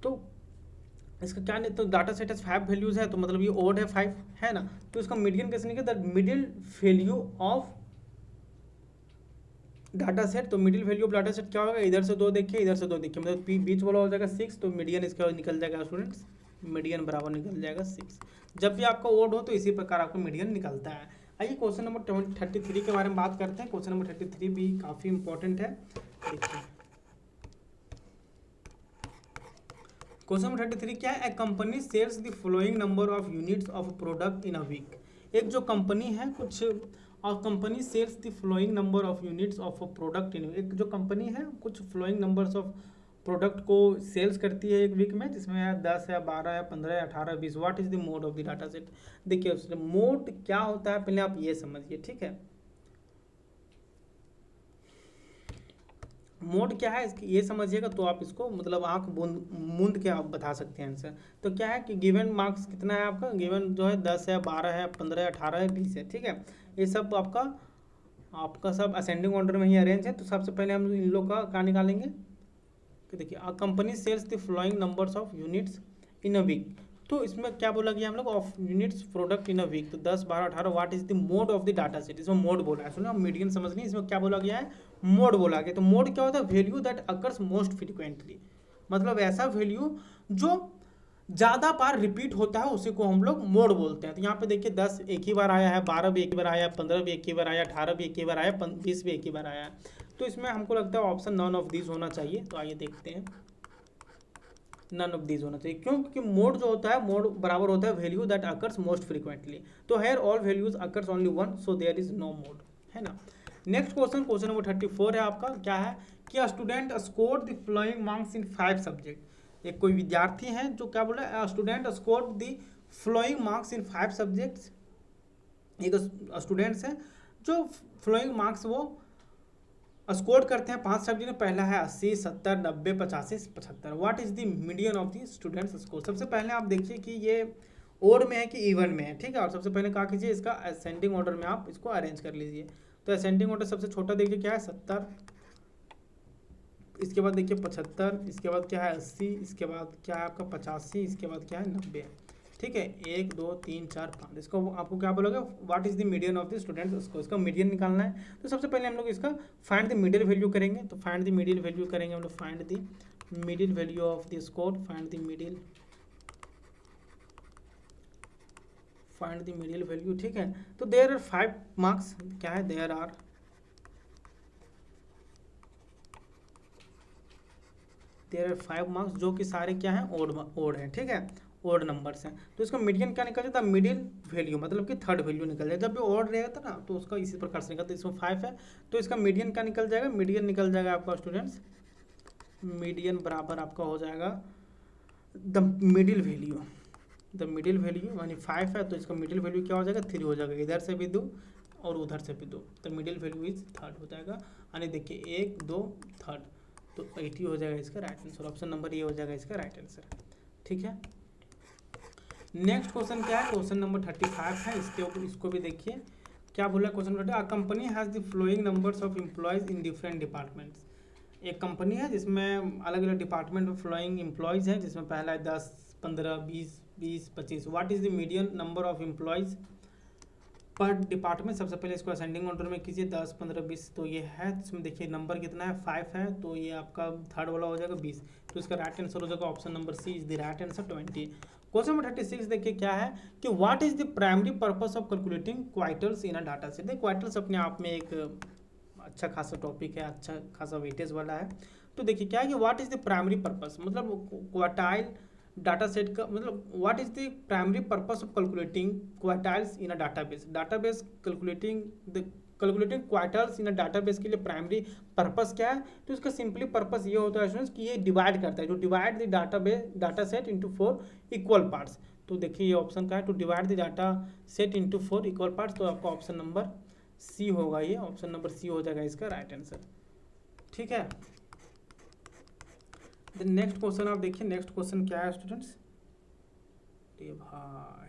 तो इसका क्या नहीं, तो डाटा सेट हैज़ 5 वैल्यूज है, तो मतलब ये ओड है 5 है ना। तो इसका मीडियन कैसे निकले, the middle value of data set. तो middle value of data set क्या होगा, इधर से 2 देखिए इधर से 2 देखिए, मतलब बीच वाला हो जाएगा 6, तो मीडियन इसका निकल जाएगा स्टूडेंट्स, मीडियन बराबर निकल जाएगा 6। जब भी आपका ओड हो तो इसी प्रकार आपको मीडियन निकलता है। आइए क्वेश्चन नंबर 33 के बारे में बात करते हैं। क्वेश्चन नंबर 33 भी काफ़ी इंपॉर्टेंट है। देखिए क्वेश्चन नंबर 33 क्या है, a company sells the following number of units of product in a week. एक जो कंपनी है कुछ, और company sells the following number of units of a product in, एक जो कंपनी है कुछ फ्लोइंग नंबर्स ऑफ प्रोडक्ट को सेल्स करती है एक वीक में, जिसमें है 10 है 12 है 15 है 18 20। What is the mode of the data set. देखिए उसमें मोड क्या होता है पहले आप ये समझिए, ठीक है। मोड क्या है इसकी ये समझिएगा, तो आप इसको मतलब आंख मूंद के आप बता सकते हैं आंसर। तो क्या है कि गिवन मार्क्स कितना है आपका, गिवन जो है 10 है 12 है 15 है 18 है 20 है, ठीक है। ये सब आपका सब असेंडिंग ऑर्डर में ही अरेंज है। तो सबसे पहले हम इन लोग का क्या निकालेंगे कि देखिए a company sells the flowing numbers of units in a week. तो इसमें क्या बोला गया हम लोग, of units product in a week. तो 10 12 18 what is the mode of the data set, इसमें मोड बोला है, सुनो आप मीडियन समझनी, इसमें क्या बोला गया है, मोड बोला गया। तो मोड क्या होता है, value that occurs most frequently, मतलब ऐसा वैल्यू जो ज़्यादा बार रिपीट होता है उसी को हम लोग मोड बोलते हैं। तो यहाँ पे देखिए 10 एक ही बार आया है, 12 भी एक ही बार आया है, 15 भी एक ही बार आया, 18 भी एक ही बार आया, 20 भी एक ही बार आया है। तो इसमें हमको लगता है ऑप्शन नन ऑफ दीज होना चाहिए। तो आइए देखते हैं, नन ऑफ दीज होना चाहिए। क्यों, क्योंकि मोड जो होता है, मोड बराबर होता है value that occurs most frequently. तो here all values occurs only one, so there is no mode, है ना। नेक्स्ट क्वेश्चन, क्वेश्चन नंबर 34 है आपका, क्या है कि student scored the flowing marks in 5 subject. एक कोई विद्यार्थी है जो क्या बोला है, student scored the flowing marks in 5 subjects. एक स्टूडेंट्स है जो फ्लोइंग मार्क्स वो स्कोर करते हैं 5 सब्जेक्ट में। पहला है 80 70 90 85 75। What is the median of the students score. सबसे पहले आप देखिए कि ये ओड में है कि इवन में है, ठीक है। और सबसे पहले क्या कीजिए, इसका असेंडिंग ऑर्डर में आप इसको अरेंज कर लीजिए। तो असेंडिंग ऑर्डर सबसे छोटा देखिए क्या है 70, इसके बाद देखिए 75, इसके बाद क्या है 80, इसके बाद क्या है आपका 85, इसके बाद क्या है 90, ठीक है। 1 2 3 4 5, इसको आपको क्या बोलोगे, what is the median of the students, उसको इसका मीडियन निकालना है। तो सबसे पहले हम लोग इसका फाइंड द मिडिल वैल्यू करेंगे। तो फाइंड द मिडिल वैल्यू करेंगे हम लोग, find the middle value of the score, find the middle value, ठीक है। तो देयर आर 5 मार्क्स, क्या है देयर आर 5 मार्क्स, जो कि सारे क्या हैं ओड हैं, ठीक है, ओड नंबर्स हैं। तो इसका मीडियन क्या निकल जाता है, मिडिल वैल्यू, मतलब कि थर्ड वैल्यू निकल जाए। जब भी ओड रहेगा ना तो उसका इसी प्रकार से निकलता है। इसमें 5 है तो इसका मीडियन क्या निकल जाएगा, मीडियन निकल जाएगा आपका स्टूडेंट्स, मीडियन बराबर आपका हो जाएगा the middle value. The middle value यानी 5 है तो इसका मिडिल वैल्यू क्या हो जाएगा 3 हो जाएगा, इधर से भी 2 और उधर से भी 2, तो मिडिल वैल्यू इज थर्ड हो जाएगा। यानी देखिए 1 2 थर्ड, तो 80 हो जाएगा इसका राइट आंसर। ऑप्शन नंबर ये हो जाएगा इसका राइट आंसर। ठीक है, नेक्स्ट क्वेश्चन क्या है, क्वेश्चन नंबर 35 है। इसको भी देखिए क्या बोला question number. A company has the flowing numbers of employees in different departments. एक कंपनी है जिसमें अलग अलग डिपार्टमेंट में फ्लोइंग एम्प्लॉयज़ हैं, जिसमें पहला है 10 15 20 20 25। What is the median number of employees पर डिपार्टमेंट। सबसे पहले इसको असेंडिंग ऑर्डर में कीजिए 10 15 20, तो ये है, इसमें देखिए नंबर कितना है 5 है, तो ये आपका थर्ड वाला हो जाएगा 20, तो इसका राइट आंसर हो जाएगा option number C is the right answer 20। Question number 36 देखिए क्या है कि what is the primary purpose of calculating quartiles in a data set. देखिए क्वार्टल्स अपने आप में एक अच्छा खासा टॉपिक है, अच्छा खासा वेटेज वाला है। तो देखिए क्या है कि what is the primary purpose, मतलब क्वार्टाइल डाटा सेट का मतलब what is the primary purpose of calculating quartiles in a database. Database calculating quartiles in a database के लिए प्राइमरी पर्पस क्या है, तो इसका सिंपली पर्पस ये होता है स्टूडेंट्स कि ये डिवाइड करता है, to divide the data set into 4 equal parts. तो देखिए ये ऑप्शन का है, to divide the data set into 4 equal parts, तो आपका ऑप्शन नंबर सी होगा, ये ऑप्शन नंबर सी हो जाएगा इसका राइट आंसर। ठीक है, नेक्स्ट क्वेश्चन आप देखिए, नेक्स्ट क्वेश्चन क्या है स्टूडेंट्स। ये भाई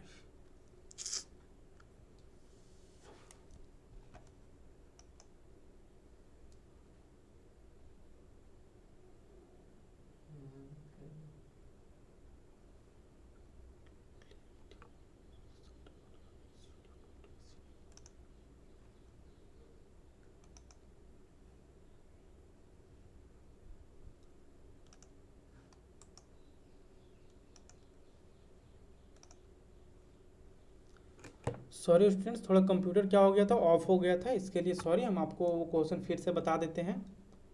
सॉरी स्टूडेंट्स, थोड़ा कंप्यूटर क्या हो गया था, ऑफ हो गया था, इसके लिए सॉरी। हम आपको वो क्वेश्चन फिर से बता देते हैं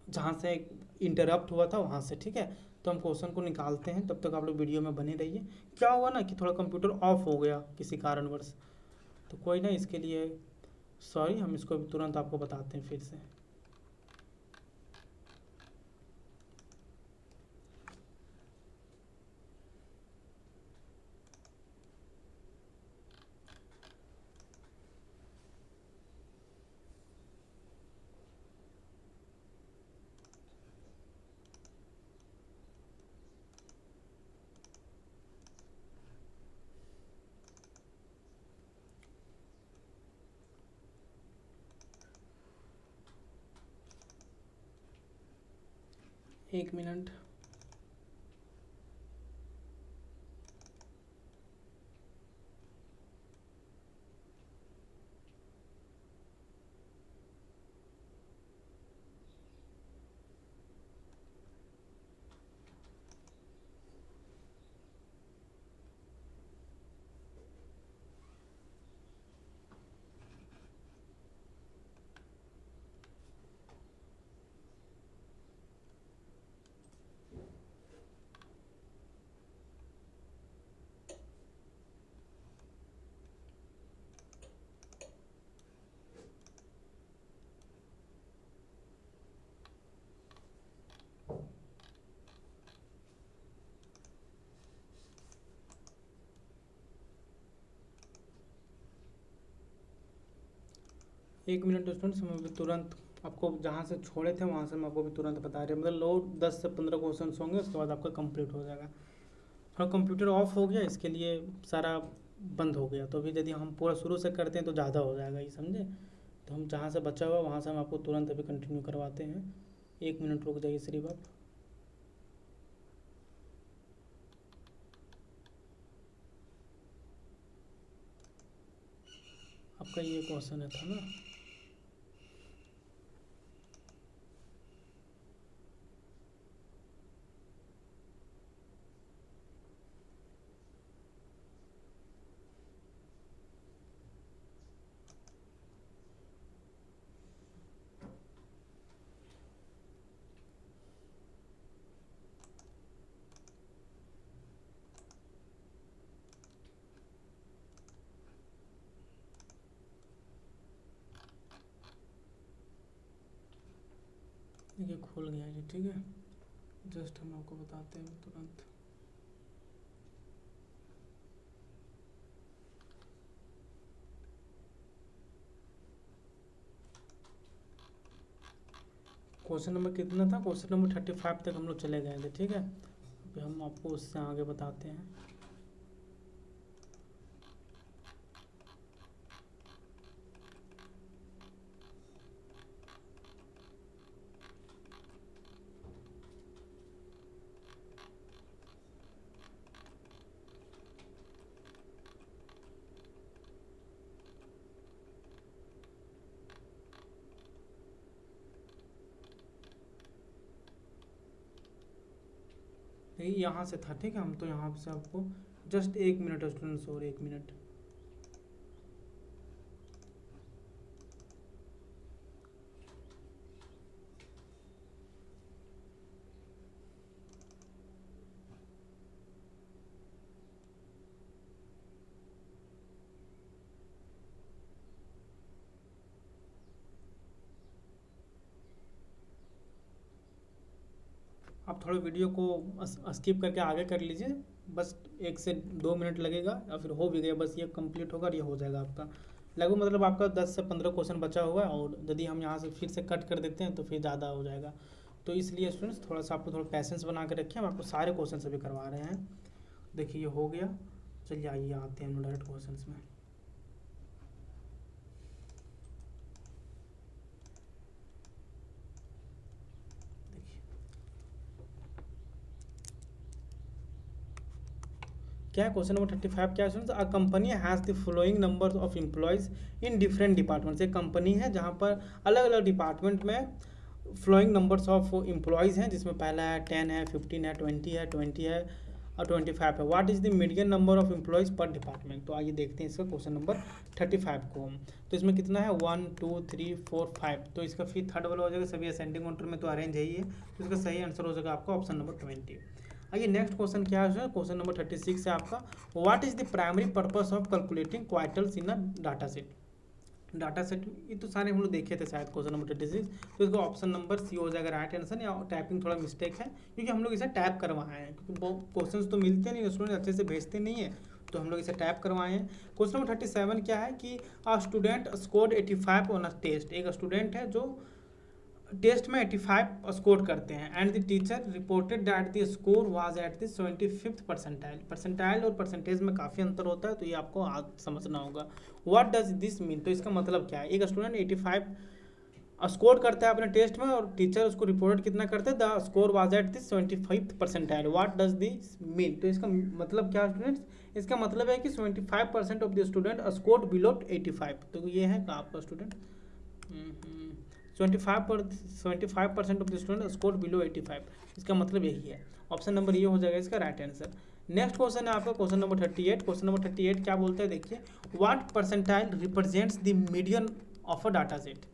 जहाँ से इंटरप्ट हुआ था वहाँ से। ठीक है, तो हम क्वेश्चन को निकालते हैं, तब तक आप लोग वीडियो में बने रहिए। क्या हुआ ना कि थोड़ा कंप्यूटर ऑफ हो गया किसी कारणवश, तो कोई ना, इसके लिए सॉरी। हम इसको तुरंत आपको बताते हैं फिर से। 1 मिनट। एक मिनट स्टूडेंट्स, हम अभी तुरंत आपको जहाँ से छोड़े थे वहाँ से हम आपको भी तुरंत बता रहे हैं। मतलब लो 10 से 15 क्वेश्चन होंगे, उसके बाद आपका कंप्लीट हो जाएगा। थोड़ा कंप्यूटर ऑफ हो गया, इसके लिए सारा बंद हो गया, तो अभी यदि हम पूरा शुरू से करते हैं तो ज़्यादा हो जाएगा, ये समझे। तो हम जहाँ से बचा हुआ वहाँ से हम आपको तुरंत अभी कंटिन्यू करवाते हैं। 1 मिनट रुक जाइए सिर्फ आप। आपका ये क्वेश्चन है था ना। देखिए खुल गया ये, ठीक है। जस्ट हम आपको बताते हैं तुरंत। क्वेश्चन नंबर कितना था, क्वेश्चन नंबर 35 तक हम लोग चले गए थे, ठीक है। अभी हम आपको उससे आगे बताते हैं। देखिए यहाँ से था, ठीक है। हम तो यहाँ से आपको जस्ट 1 मिनट स्टूडेंट्स, और 1 मिनट। आप थोड़ा वीडियो को स्किप करके आगे कर लीजिए, बस 1 से 2 मिनट लगेगा, या फिर हो भी गया, बस ये कंप्लीट होगा और ये हो जाएगा आपका लगभग। मतलब आपका 10 से 15 क्वेश्चन बचा हुआ है, और यदि हम यहाँ से फिर से कट कर देते हैं तो फिर ज़्यादा हो जाएगा। तो इसलिए स्टूडेंट्स थोड़ा सा आपको थोड़ा पैसेंस बना के रखिए, हम आपको सारे क्वेश्चन अभी करवा रहे हैं। देखिए ये हो गया। चलिए आइए आते हैं हम डायरेक्ट क्वेश्चन में। देखिए क्या है क्वेश्चन नंबर 35, क्या है? A company has the following number of employees in different departments. एक कंपनी है जहाँ पर अलग अलग डिपार्टमेंट में फ्लोइंग नंबर्स ऑफ एम्प्लॉयज़ हैं, जिसमें पहला है 10 है, 15 है, 20 है और 25 है। What is the median number of employees पर डिपार्टमेंट? तो आइए देखते हैं इसका क्वेश्चन नंबर 35 को हम। तो इसमें कितना है, 1 2 3 4 5। तो इसका फिर थर्ड वाला हो जाएगा, सभी असेंडिंग ऑर्डर में तो अरेंज है ही है, तो इसका सही आंसर हो जाएगा आपका ऑप्शन नंबर 20। आइए नेक्स्ट क्वेश्चन क्या है, क्वेश्चन नंबर 36 है आपका। What is the primary purpose of calculating quartiles in a data set? Data set ये तो सारे हम लोग देखे थे शायद क्वेश्चन नंबर 36। तो इसका ऑप्शन नंबर सी हो जाएगा राइट आंसर, या टाइपिंग थोड़ा मिस्टेक है क्योंकि हम लोग इसे टैप करवाए हैं, क्योंकि वो क्वेश्चन तो मिलते नहीं, स्टूडेंट अच्छे से भेजते नहीं है, तो हम लोग इसे टैप करवाए हैं। क्वेश्चन नंबर 37 क्या है कि a student scored 85 on a test. एक स्टूडेंट है जो टेस्ट में 85 स्कोर करते हैं, and the teacher reported that the score was at the 75th percentile. Percentile और परसेंटेज में काफ़ी अंतर होता है, तो ये आपको समझना होगा। What does this mean? तो इसका मतलब क्या है? एक स्टूडेंट 85 स्कोर करता है अपने टेस्ट में, और टीचर उसको रिपोर्ट कितना करते हैं, the score was at the 75th percentile. What does this mean? तो इसका मतलब क्या स्टूडेंट्स? इसका मतलब है कि 75% of the student score below 85। तो ये है आपका student 25% of the student score below 85। इसका मतलब यही है, ऑप्शन नंबर ये हो जाएगा इसका राइट आंसर। नेक्स्ट क्वेश्चन है आपका क्वेश्चन नंबर 38। क्वेश्चन नंबर 38 क्या बोलते हैं, देखिए। What percentile represents the median of a data set?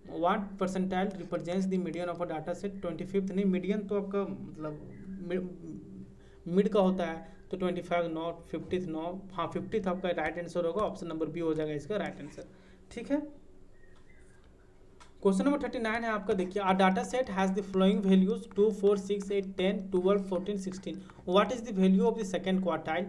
What percentile represents the median of a data set? 25th नहीं, मीडियन तो आपका मतलब मिड का होता है, तो 25 नौ, 50th नौ, हाँ 50th आपका राइट आंसर होगा, ऑप्शन नंबर बी हो जाएगा इसका राइट आंसर, ठीक है। क्वेश्चन नंबर 39 है आपका, देखिए। A data set has the following values 2 4 6 8 10 12 14 16। What is the value of the second quartile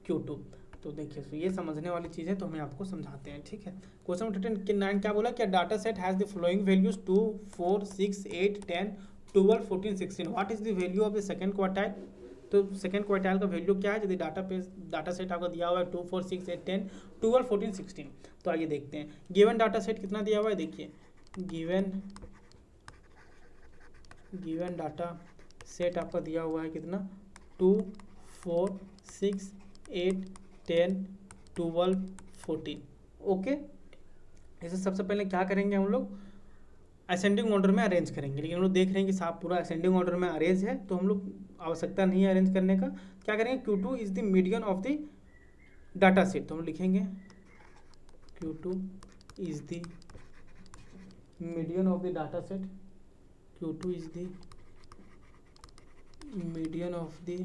Q2? तो देखिए तो ये समझने वाली चीज़ है, तो हमें आपको समझाते हैं, ठीक है। क्वेश्चन नंबर 39 क्या बोला, क्या data set has the following values 2 4 6 8 10 12 14 16। What is the value of the second quartile? तो सेकंड क्वार्टाइल का वैल्यू क्या है, यदि डाटा सेट आपका दिया हुआ है 2 4 6 8 10 12 14 16। तो आइए देखते हैं गिवन डाटा सेट कितना दिया हुआ है, देखिए। गिवन डाटा सेट आपका दिया हुआ है कितना, 2 4 6 8 10 12 14। ओके, इसे सबसे पहले क्या करेंगे हम लोग, असेंडिंग ऑर्डर में अरेंज करेंगे, लेकिन हम लोग देख रहे हैं कि साहब पूरा असेंडिंग ऑर्डर में अरेंज है, तो हम लोग आवश्यकता नहीं है अरेंज करने का। क्या करेंगे, Q2 is the median of the data set, तो हम लिखेंगे Q2 is the median of the data set. Q2 is the median of the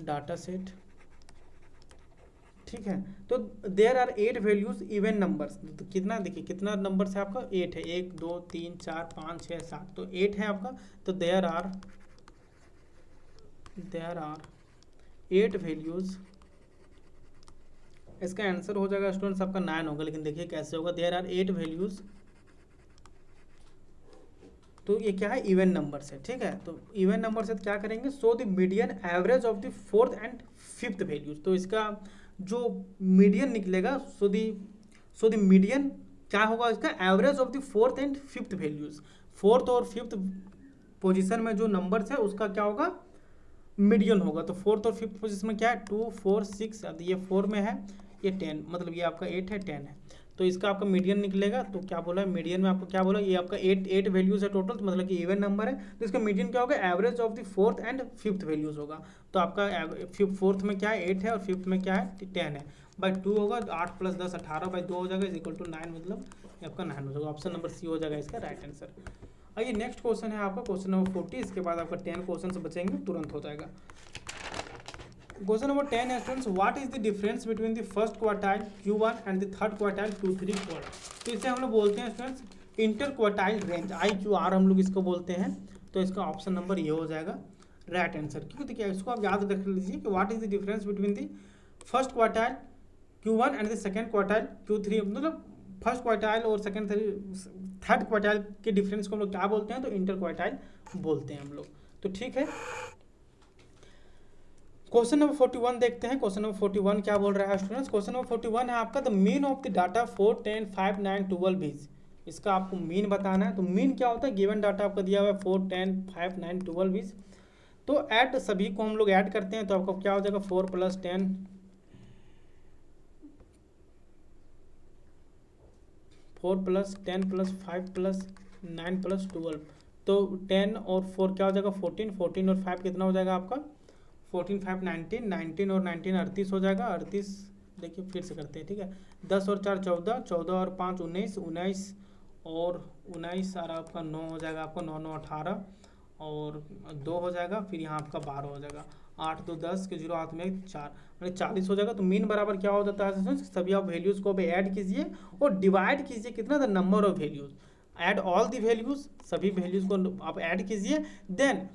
data set ठीक है। तो there are 8 values even numbers, तो कितना देखिए कितना नंबर है आपका 8 है, 1 2 3 4 5 6 7, तो 8 है आपका। तो देयर आर 8 वैल्यूज, इसका आंसर हो जाएगा स्टूडेंट्स आपका 9 होगा, लेकिन देखिए कैसे होगा। देयर आर 8 वैल्यूज, तो ये क्या है इवन नंबर्स है, ठीक है। तो इवन नंबर से क्या करेंगे, so the median average of the fourth and fifth values, तो इसका जो मीडियन निकलेगा, सो द मीडियन क्या होगा, इसका average of the fourth and fifth values, fourth और फिफ्थ पोजीशन में जो नंबर्स है उसका क्या होगा, मीडियन होगा। तो फोर्थ और फिफ्थ पोजीशन में क्या है 2 4 6, ये 4 में है, ये 10, मतलब ये आपका 8 है 10 है, तो इसका आपका मीडियन निकलेगा। तो क्या बोला है मीडियन में आपको क्या बोला, ये आपका 8 वैल्यूज है टोटल, तो मतलब कि इवन नंबर है, तो इसका मीडियन क्या होगा, average of the fourth and fifth values होगा। तो आपका फोर्थ में क्या है 8 है और फिफ्थ में क्या है 10 है, बाई 2 होगा, 8 + 10 18 बाई 2 हो जाएगा, इज इक्वल टू 9, मतलब ये आपका 9 हो जाएगा। ऑप्शन नंबर सी हो जाएगा इसका राइट आंसर। आइए नेक्स्ट क्वेश्चन है आपका क्वेश्चन नंबर 40, इसके बाद आपका 10 क्वेश्चन बचेंगे, तुरंत हो जाएगा। क्वेश्चन नंबर 10 है students, what is the difference between the first quartile Q1 and the third quartile Q3 quartile. तो इसे हम लोग बोलते हैं students inter quartile range, IQR हम लोग इसको बोलते हैं। तो इसका ऑप्शन नंबर ये हो जाएगा राइट आंसर। क्योंकि देखिए इसको आप याद रख लीजिए कि what is the difference between the first quartile Q1 and the second quartile Q3, मतलब फर्स्ट क्वार्टाइल और सेकेंड थर्ड क्वार्टाइल के डिफरेंस को हम लोग क्या बोलते हैं, तो इंटर क्वार्टाइल बोलते हैं हम लोग। तो ठीक है, क्वेश्चन नंबर 41 देखते हैं। क्वेश्चन नंबर 41 क्या बोल रहा है स्टूडेंट्स, क्वेश्चन नंबर 41 है आपका the mean of the data 4 10 5 9 12 20, इसका आपको मीन बताना है। तो मीन क्या होता है, गिवन डाटा आपका दिया हुआ है 4 10 5 9 12 20, तो ऐड सभी को हम लोग ऐड करते हैं, तो आपको क्या हो जाएगा 4 + 10 + 5 + 9 + 12, तो 10 और 4 क्या हो जाएगा 14, 14 और 5 कितना हो जाएगा आपका 14 5 19, 19 और 19 38 हो जाएगा, 38 देखिए फिर से करते हैं, ठीक है। 10 और 4 14, 14 और 5 19, 19 और 19 और आपका 9 हो जाएगा, आपका 9 9 18 और 2 हो जाएगा, फिर यहाँ आपका 12 हो जाएगा, 8 2 10 के 0 हाथ में 4, मतलब 40 हो जाएगा। तो मीन बराबर क्या हो जाता है, सभी आप वैल्यूज़ को भी ऐड कीजिए और डिवाइड कीजिए कितना, the number of values, add all the values, सभी वैल्यूज़ को आप ऐड कीजिए, then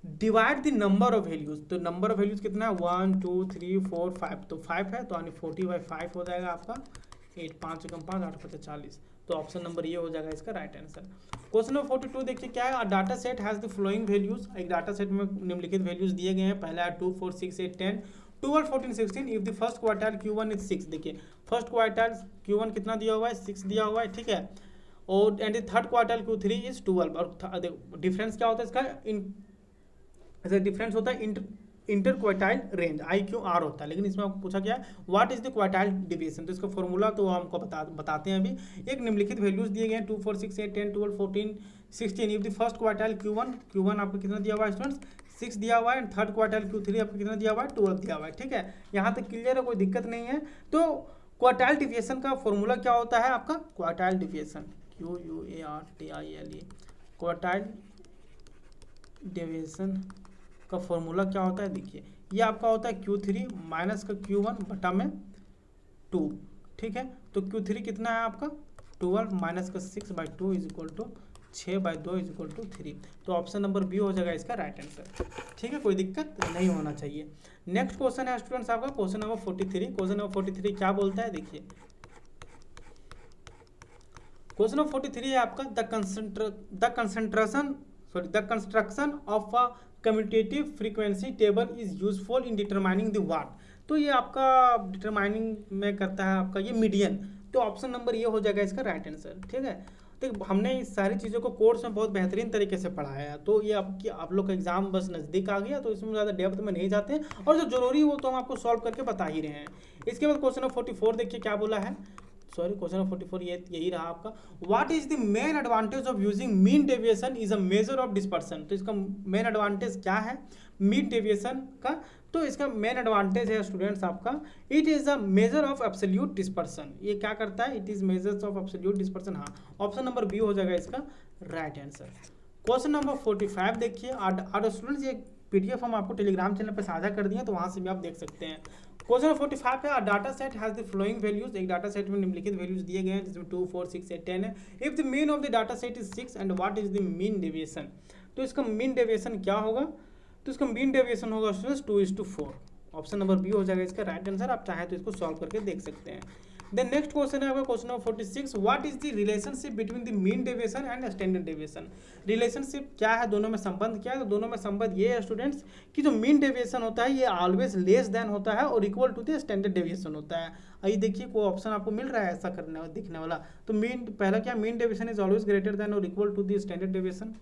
divide the number of values. तो नंबर ऑफ वैल्यूज कितना है 1 2 3 4 5, तो 5 है, तो यानी 40/5 हो जाएगा आपका 8, 5 × 5 8 × 40, तो ऑप्शन नंबर ये हो जाएगा इसका राइट आंसर। क्वेश्चन नंबर 42 देखिए क्या है, data set has the following values, एक डाटा सेट में निम्नलिखित वैल्यूज दिए गए हैं। पहला है 2 4 6 8 10 12 14 16, if the first quartile Q1 is 6, देखिए फर्स्ट क्वार्टाइल Q1 कितना दिया हुआ है 6 दिया हुआ है, ठीक है, और and third quartile Q3 is 12, और डिफरेंस क्या होता है इसका, ऐसा डिफरेंस होता है इंटर क्वार्टाइल रेंज IQR होता है, लेकिन इसमें आपको पूछा गया what is the quartile division, तो इसका फॉर्मूला तो हमको बताते हैं अभी। एक निम्नलिखित वैल्यूज दिए गए हैं 2 4 6 8 10 12 14 16, if the first quartile Q1 आपको कितना दिया हुआ है स्टूडेंट्स 6 दिया हुआ है, एंड थर्ड क्वार्टाइल Q3 आपको कितना दिया हुआ है 12 दिया हुआ है, ठीक है। यहाँ तक क्लियर है, कोई दिक्कत नहीं है। तो क्वार्टाइल डिविएशन का फॉर्मूला क्या होता है आपका, quartile deviation QUARTILE, quartile deviation का फॉर्मूला क्या होता है, देखिए ये आपका होता है Q3 माइनस का Q1 बटा में 2, ठीक है। तो Q3 कितना है आपका 12 माइनस का 6/2 is equal to 6/2 is equal to 3, तो ऑप्शन नंबर बी हो जाएगा इसका राइट आंसर, ठीक है, कोई दिक्कत नहीं होना चाहिए। नेक्स्ट क्वेश्चन है स्टूडेंट्स आपका क्वेश्चन नंबर 43। क्वेश्चन नंबर 43 क्या बोलता है, देखिए क्वेश्चन नंबर 43 है आपका the construction of a commutative frequency table is useful in determining the what, तो ये आपका डिटरमाइनिंग में करता है आपका ये मीडियन, तो ऑप्शन नंबर ये हो जाएगा इसका राइट आंसर, ठीक है। तो हमने इस सारी चीज़ों को कोर्स में बहुत बेहतरीन तरीके से पढ़ाया है, तो ये आपकी आप लोग का एग्जाम बस नज़दीक आ गया, तो इसमें ज़्यादा डेप्थ में नहीं जाते हैं, और जो जरूरी हो तो हम आपको सॉल्व करके बता ही रहे हैं। इसके बाद क्वेश्चन नंबर 44 देखिए क्या बोला है, सॉरी क्वेश्चन नंबर 44 यही रहा आपका, what is the main advantage of using mean deviation is a measure of dispersion, तो इसका मेन एडवांटेज क्या है मीन डेविएशन का, तो इसका मेन एडवांटेज है स्टूडेंट्स आपका it is a measure of absolute dispersion, ये क्या करता है it is measures of absolute dispersion, हाँ ऑप्शन नंबर बी हो जाएगा इसका राइट आंसर। क्वेश्चन नंबर 45 देखिए, और स्टूडेंट्स ये PDF हम आपको टेलीग्राम चैनल पर साझा कर दिए, तो वहाँ से भी आप देख सकते हैं। क्वेश्चन 45 है, data set has the following values, एक डाटा सेट में निम्नलिखित वैल्यूज दिए गए हैं जिसमें 2, 4, 6, 8, 10 है। If the mean of the data set is 6 and what is the mean deviation, तो इसका मीन डेविएशन क्या होगा, तो इसका मीन डेविएशन होगा स्टूडेंट्स 2:4। ऑप्शन नंबर बी हो जाएगा इसका राइट आंसर। आप चाहें तो इसको सॉल्व करके देख सकते हैं। देन नेक्स्ट क्वेश्चन है आपका question number 46, what is the relationship between the mean deviation and standard deviation, relationship क्या है, दोनों में संबंध क्या है, तो दोनों में संबंध ये है स्टूडेंट्स कि जो मीन डेविएशन होता है ये ऑलवेज लेस देन होता है और equal to the standard deviation होता है। आइए देखिए कोई ऑप्शन आपको मिल रहा है ऐसा करने दिखने वाला, तो मीन पहला क्या, mean deviation is always greater than और equal to the standard deviation,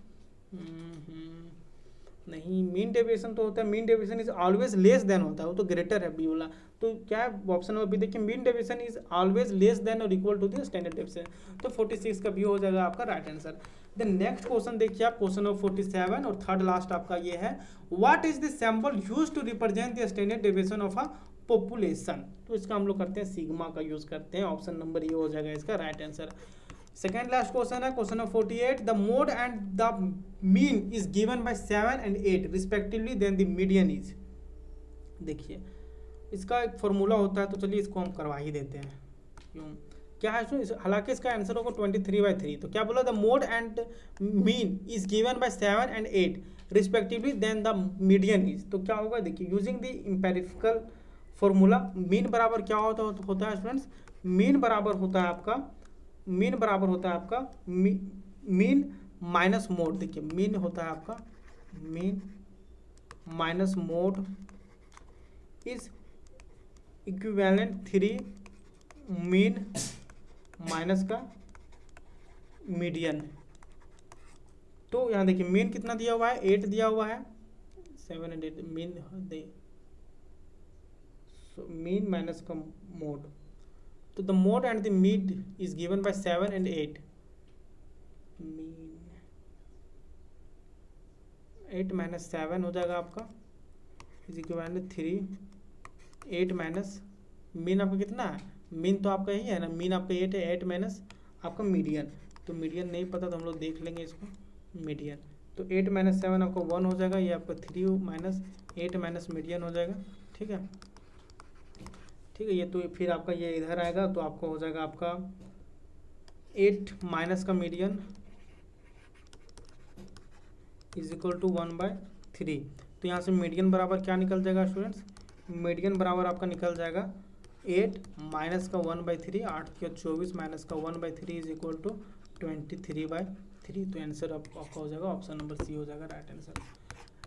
नहीं, मीन डेविएशन तो होता है, mean deviation is always less than होता है, वो तो ग्रेटर है बी वाला। तो क्या है ऑप्शन नंबर बी देखिए, mean deviation is always less than और equal to the standard deviation, तो 46 का बी हो जाएगा आपका right answer. Then next question देखिए आप, क्वेश्चन नंबर 47 और थर्ड लास्ट आपका ये है, what is the symbol used to represent the standard deviation of a population, तो इसका हम लोग करते हैं सिग्मा का यूज करते हैं, ऑप्शन नंबर ये हो जाएगा इसका right answer. Second last question है question number 48, the mode and the mean is given by 7 and 8 respectively, then the median is, देखिए इसका एक फॉर्मूला होता है, तो चलिए इसको हम करवा ही देते हैं, क्यों क्या है, हालांकि इसका आंसर होगा 23/3, तो क्या बोला, the mode and mean is given by 7 and 8 respectively, then the median is, तो क्या होगा देखिए, using the empirical formula, mean बराबर क्या होता है स्टूडेंट्स, मीन बराबर होता है आपका, मीन बराबर होता है आपका मीन माइनस मोड, देखिए मीन होता है आपका mean minus mode is equivalent 3 mean minus का मीडियन, तो यहाँ देखिए मीन कितना दिया हुआ है, 8 दिया हुआ है, 7 and 8 मीन दे, मीन माइनस का मोड, तो the mode and the mid is given by 7 and 8, mean 8 - 7 हो जाएगा आपका इज इक्विवेलेंट 3, 8 माइनस मीन आपका कितना है, मीन तो आपका यही है ना, मीन आपका 8 है, 8 माइनस आपका मीडियन, तो मीडियन नहीं पता तो हम लोग देख लेंगे इसको मीडियन, तो 8 - 7 आपका 1 हो जाएगा, ये आपका 3 - 8 माइनस मीडियन हो जाएगा, ठीक है, ठीक है, ये तो फिर आपका ये इधर आएगा, तो आपको हो जाएगा आपका 8 माइनस का मीडियन इज इक्वल टू 1/3, तो यहाँ से मीडियन बराबर क्या निकल जाएगा स्टूडेंट्स, मीडियन बराबर आपका निकल जाएगा 8 माइनस का 1/3, 8 के 24 माइनस का 1/3 इज इक्वल टू 23/3, तो आंसर आपका हो जाएगा ऑप्शन नंबर सी हो जाएगा राइट आंसर।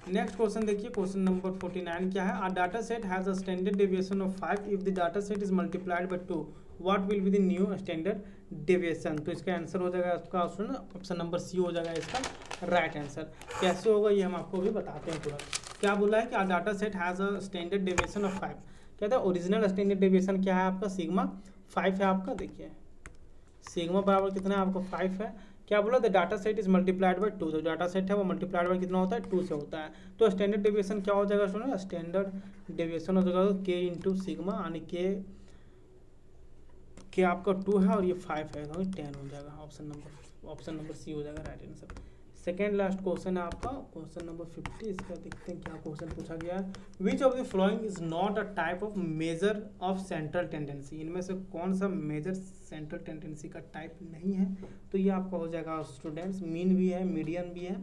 नेक्स्ट क्वेश्चन देखिए, क्वेश्चन नंबर 49 क्या है, अ data set has a standard deviation of 5, if the data set is multiplied by 2 what will be the new standard deviation, तो इसका आंसर हो जाएगा आपका ऑप्शन नंबर सी हो जाएगा इसका राइट आंसर। कैसे होगा ये हम आपको भी बताते हैं तुरंत। क्या बोला है कि अ data set has a standard deviation of 5, कहता है ओरिजिनल स्टैंडर्ड डेविएशन क्या है आपका, सिग्मा 5 है आपका, देखिए सिग्मा बराबर कितना है आपका 5 है, क्या बोला, the data set is multiplied by 2, जो डाटा सेट है वो मल्टीप्लाइड बाय कितना होता है 2 से होता है, तो स्टैंडर्ड डेविएशन क्या हो जाएगा सुनो, स्टैंडर्ड डेविएशन हो जाएगा के इंटू सिग्मा, यानी के आपका 2 है और ये 5 है, तो 10 हो जाएगा, ऑप्शन नंबर सी हो जाएगा right answer. Second last question है आपका क्वेश्चन नंबर 50, इसका देखते हैं क्या क्वेश्चन पूछा गया है, विच of the following is not a type of measure of central tendency, इनमें से कौन सा मेजर सेंट्रल टेंडेंसी का टाइप नहीं है, तो ये आपका हो जाएगा स्टूडेंट्स मीन भी है, मीडियन भी है,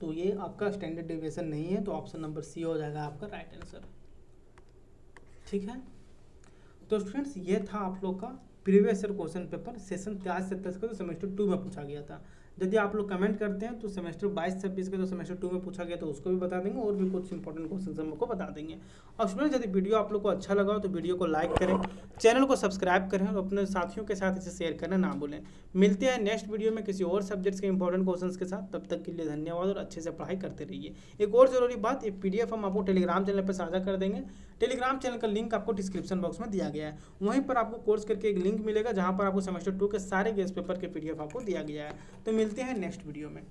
तो ये आपका स्टैंडर्ड डेविएशन नहीं है, तो ऑप्शन नंबर सी हो जाएगा आपका राइट आंसर, ठीक है। तो स्टूडेंट्स ये था आप लोग का previous year question paper session 23-27 का, तो सेमेस्टर 2 में पूछा गया था। यदि आप लोग कमेंट करते हैं तो सेमेस्टर 22-26 का जो सेमेस्टर 2 में पूछा गया तो उसको भी बता देंगे, और भी कुछ इंपॉर्टेंट क्वेश्चन हम लोग को बता देंगे। और स्टूडेंट्स यदि वीडियो आप लोग को अच्छा लगा हो तो वीडियो को लाइक करें, चैनल को सब्सक्राइब करें और अपने साथियों के साथ इसे शेयर करना ना भूलें। मिलते हैं नेक्स्ट वीडियो में किसी और सब्जेक्ट्स के इंपॉर्टेंट क्वेश्चन के साथ, तब तक के लिए धन्यवाद और अच्छे से पढ़ाई करते रहिए। एक और जरूरी बात, ये PDF हम आपको टेलीग्राम चैनल पर साझा कर देंगे, टेलीग्राम चैनल का लिंक आपको डिस्क्रिप्शन बॉक्स में दिया गया है, वहीं पर आपको कोर्स करके एक लिंक मिलेगा जहां पर आपको सेमेस्टर 2 के सारे गेस्ट पेपर के PDF आपको दिया गया है। तो मिलते हैं नेक्स्ट वीडियो में।